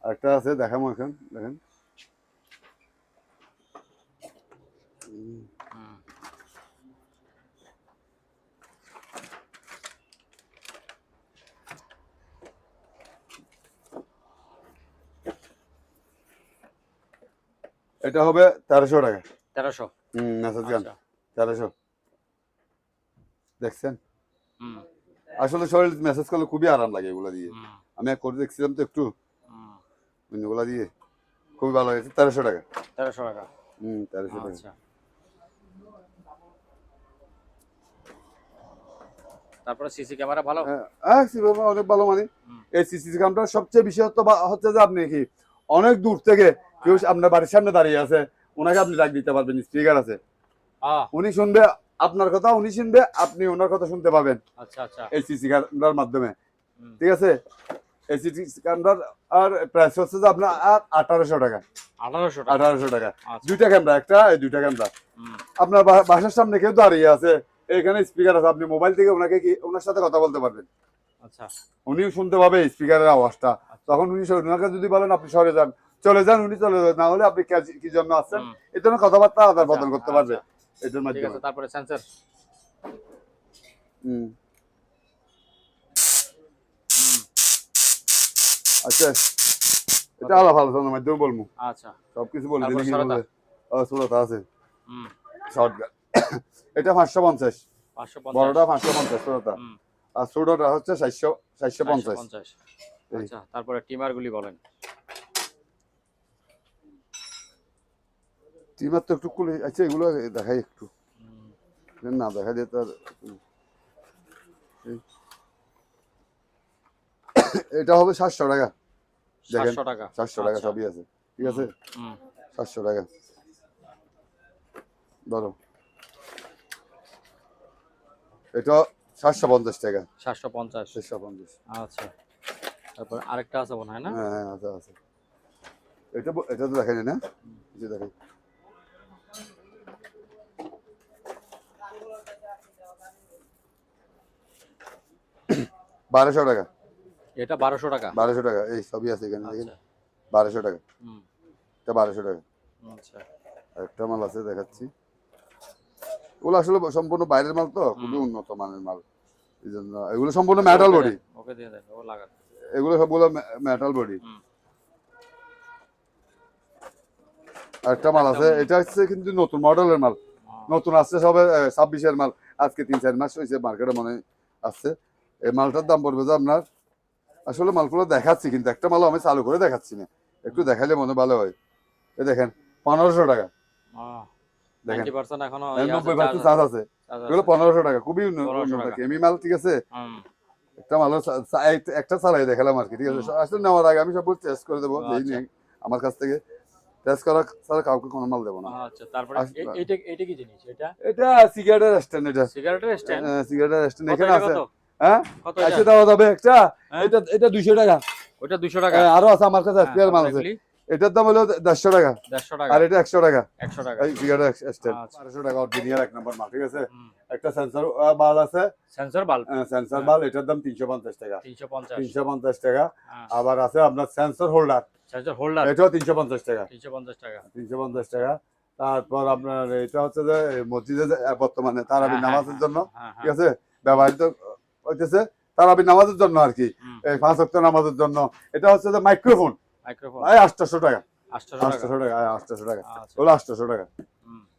আরেকটা আছে দেখাবো এখন, দেখেন। এটা হবে 1300 টাকা। 1300? মেসেজ গান 1300। দেখছেন, আসলে শরীর মেসেজ করলে খুবই আরাম লাগে এগুলা দিয়ে। আমি করে দেখছিলাম তো একটু, এগুলা দিয়ে খুবই ভালো হয়েছে। 1300 টাকা। 1300 টাকা। 1300 টাকা। আচ্ছা, তারপরে সিসি ক্যামেরা ভালো? হ্যাঁ সিসি ক্যামেরা অনেক ভালো। মানে এই সিসি ক্যামেরাটা সবচেয়ে বিশেষত্ব হচ্ছে যে আপনি কি অনেক দূর থেকে কেউ আপনার বাড়ির সামনে দাঁড়িয়ে আছে, ওনাকে আপনি ডাক দিতে পারবেন, স্পিকার আছে, উনি শুনবে আপনার কথা, উনি শুনবে, আপনি ওনার কথা শুনতে পাবেন। আচ্ছা আচ্ছা, এই সিসি ক্যামেরার মাধ্যমে, ঠিক আছে। এই সিসি ক্যামেরার আর প্রাইস হচ্ছে যে আপনার 1800 টাকা। 1800 টাকা। দুইটা ক্যামেরা, একটা এই দুইটা ক্যামেরা। আপনার বাসার সামনে কেউ দাঁড়িয়ে আছে, এখানে স্পিকার আছে, আপনি মোবাইল থেকে ওনাকে কি ওনার সাথে কথা বলতে পারবেন। আচ্ছা, উনিও শুনতে পাবে স্পিকারের আওয়াজটা। তখন উনি ওনাকে যদি বলেন আপনি সরে যান, চলে যান, উনি চলে যান, না হলে আপনি কি জন্য আসছেন এই জন্য কথাবার্তা আদান প্রদান করতে পারবে এটার মাধ্যমে। তারপরে সেন্সর। আচ্ছা, এটা আলাপ আলোচনার মাধ্যমে বলবো। আচ্ছা, সবকিছু বলে দিলে কি বলবে। সুরতা আছে শর্টগান, এটা 550। বড়টা 550 সুরতা, আর ছোটটা হচ্ছে 450। আচ্ছা, তারপরে টিমার গুলি বলেন। টিমার তো একটু খুলে, আচ্ছা এগুলো দেখাই একটু, না দেখা দিয়ে তো। এটা হবে 700 টাকা। 700 টাকা। 700 টাকা সবই আছে, ঠিক আছে। 700 টাকা ধরো। এটা 750 টাকা। 750। আচ্ছা, তারপর আরেকটা আছে মনে হয় না? হ্যাঁ আছে আছে। এটা এটা তো দেখাই না, যে দেখাই। বারোশো টাকা। এটা 1200 টাকা। 1200 টাকা, এই সবই আছে এখানে দেখেন। 1200 টাকা। এটা 1200 টাকা। আচ্ছা, একটা মাল আছে দেখাচ্ছি, ওগুলো আসলে সম্পূর্ণ বাইরের মাল তো, খুবই উন্নত মানের মাল, এই জন্য এগুলো সম্পূর্ণ মেটাল বডি। ওকে দিয়ে দেন, ও লাগা। এগুলো সবগুলো মেটাল বডি। একটা মাল আছে, এটা হচ্ছে কিন্তু নতুন মডেলের মাল, নতুন আসছে সবে 26-এর মাল, আজকে 3-4 মাস হয়েছে মার্কেটে মনে আসছে। এই মালটার দাম পড়বে যে আপনার, আসলে মালগুলো দেখাচ্ছি কিন্তু একটা মালও আমি চালু করে দেখাচ্ছি না, একটু দেখাইলে মনে ভালো হয়। এই দেখেন 1500 টাকা। দেখেন 90% এখনো 90% চার্জ আছে, এগুলো 1500 টাকা, খুবই উন্নত কেমি মাল, ঠিক আছে। একটা মাল একটা চালাই দেখালাম আর কি, ঠিক আছে। আসলে নেওয়ার আগে আমি সব টেস্ট করে দেবো, যেই নেই আমার কাছ থেকে টেস্ট করা ছাড়া কাউকে কোনো মাল দেবো না। আচ্ছা, তারপরে এইটা কি জিনিস? এটা সিগারেটের স্ট্যান্ড, এটা সিগারেটের স্ট্যান্ড। সিগারেটের স্ট্যান্ড এখানে আছে। কত? হ্যাঁ কত আচ্ছা দেওয়া যাবে একটা। এটা 200 টাকা। ওটা 200 টাকা। আরো আছে আমার কাছে স্পেয়ার মাল আছে। এটার দাম হলো 150 টাকা। 150 টাকা। আর এটা 100 টাকা। 100 টাকা। এই সিগারেটের স্ট্যান্ড 1200 টাকা অরিজিনাল এক নম্বর মাল, ঠিক আছে। একটা সেন্সর বাল্ব আছে, সেন্সর বাল্ব। সেন্সর বাল্ব, এটার দাম 350 টাকা। 350 টাকা। আবার আছে আপনার সেন্সর হোল্ডার, সেন্সর হোল্ডার, এটাও 350 টাকা। 350 টাকা। 350 টাকা। তারপর আপনার এটা হচ্ছে যে মসজিদে বর্তমানে তারাবি নামাজের জন্য, ঠিক আছে, ব্যবহৃত হইতেছে তারাবি নামাজের জন্য আর কি, এই 5 ওয়াক্ত নামাজের জন্য। এটা হচ্ছে যে মাইক্রোফোন, 800 টাকা। 800 টাকা, 800 টাকা হলো 800 টাকা।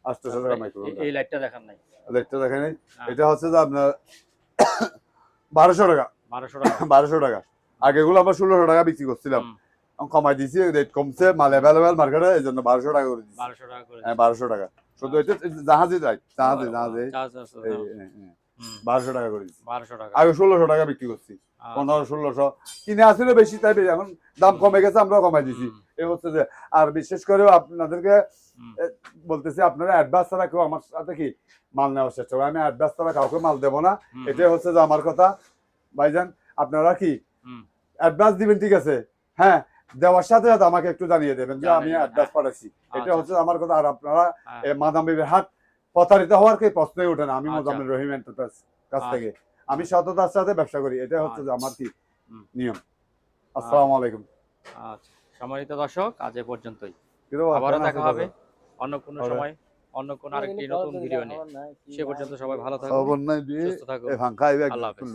800 টাকা মাইক্রোফোন। এই লাইটটা দেখান নাই? লাইটটা দেখেন নাই। এটা হচ্ছে যে আপনার 1200 টাকা। 1200 টাকা। আগে গুলো আমরা 1600 টাকা বিক্রি করছিলাম, কমাই দিছি, রেট কমছে, মাল অ্যাভেলেবেল মার্কেটে, এই জন্য 1200 টাকা করে দিচ্ছি। 1200 টাকা করে। হ্যাঁ 1200 টাকা। শুধু এটা জাহাজে যায়, জাহাজে 1200 টাকা করে দিচ্ছি। 1200 টাকা। আগে 1600 টাকা বিক্রি করছি, 1500-1600 কিনে আসলে বেশি, তাই এখন দাম কমে গেছে, আমরা কমাই দিছি। এই হচ্ছে যে, আর বিশেষ করে আপনাদেরকে বলতেছি, আপনারা অ্যাডভান্স ছাড়া কেউ আমার সাথে কি মাল নেওয়ার চেষ্টা করে, আমি অ্যাডভান্স ছাড়া কাউকে মাল দেবো না। এটাই হচ্ছে যে আমার কথা ভাইজান। আপনারা কি অ্যাডভান্স দিবেন, ঠিক আছে, হ্যাঁ, দেওয়ার সাথে সাথে আমাকে একটু জানিয়ে দেবেন যে আমি অ্যাডভান্স পাঠাচ্ছি। এটা হচ্ছে আমার কথা। আর আপনারা মাদাম বিবির হাট প্রতারিত হওয়ার কি প্রশ্নই ওঠে না। আমি মোজাম্মেল রহিম এন্টারপ্রাইজ কাছ থেকে আমি সততার সাথে ব্যবসা করি, এটা হচ্ছে যে আমার কি নিয়ম। আসসালামু আলাইকুম। আচ্ছা, সম্মানিত দর্শক, আজ এ পর্যন্তই। আবারও দেখা হবে অন্য কোনো সময়, অন্য কোনো আরেকটি নতুন ভিডিও নিয়ে। সে পর্যন্ত সবাই ভালো থাকুন, সুস্থ থাকুন। আল্লাহ হাফেজ।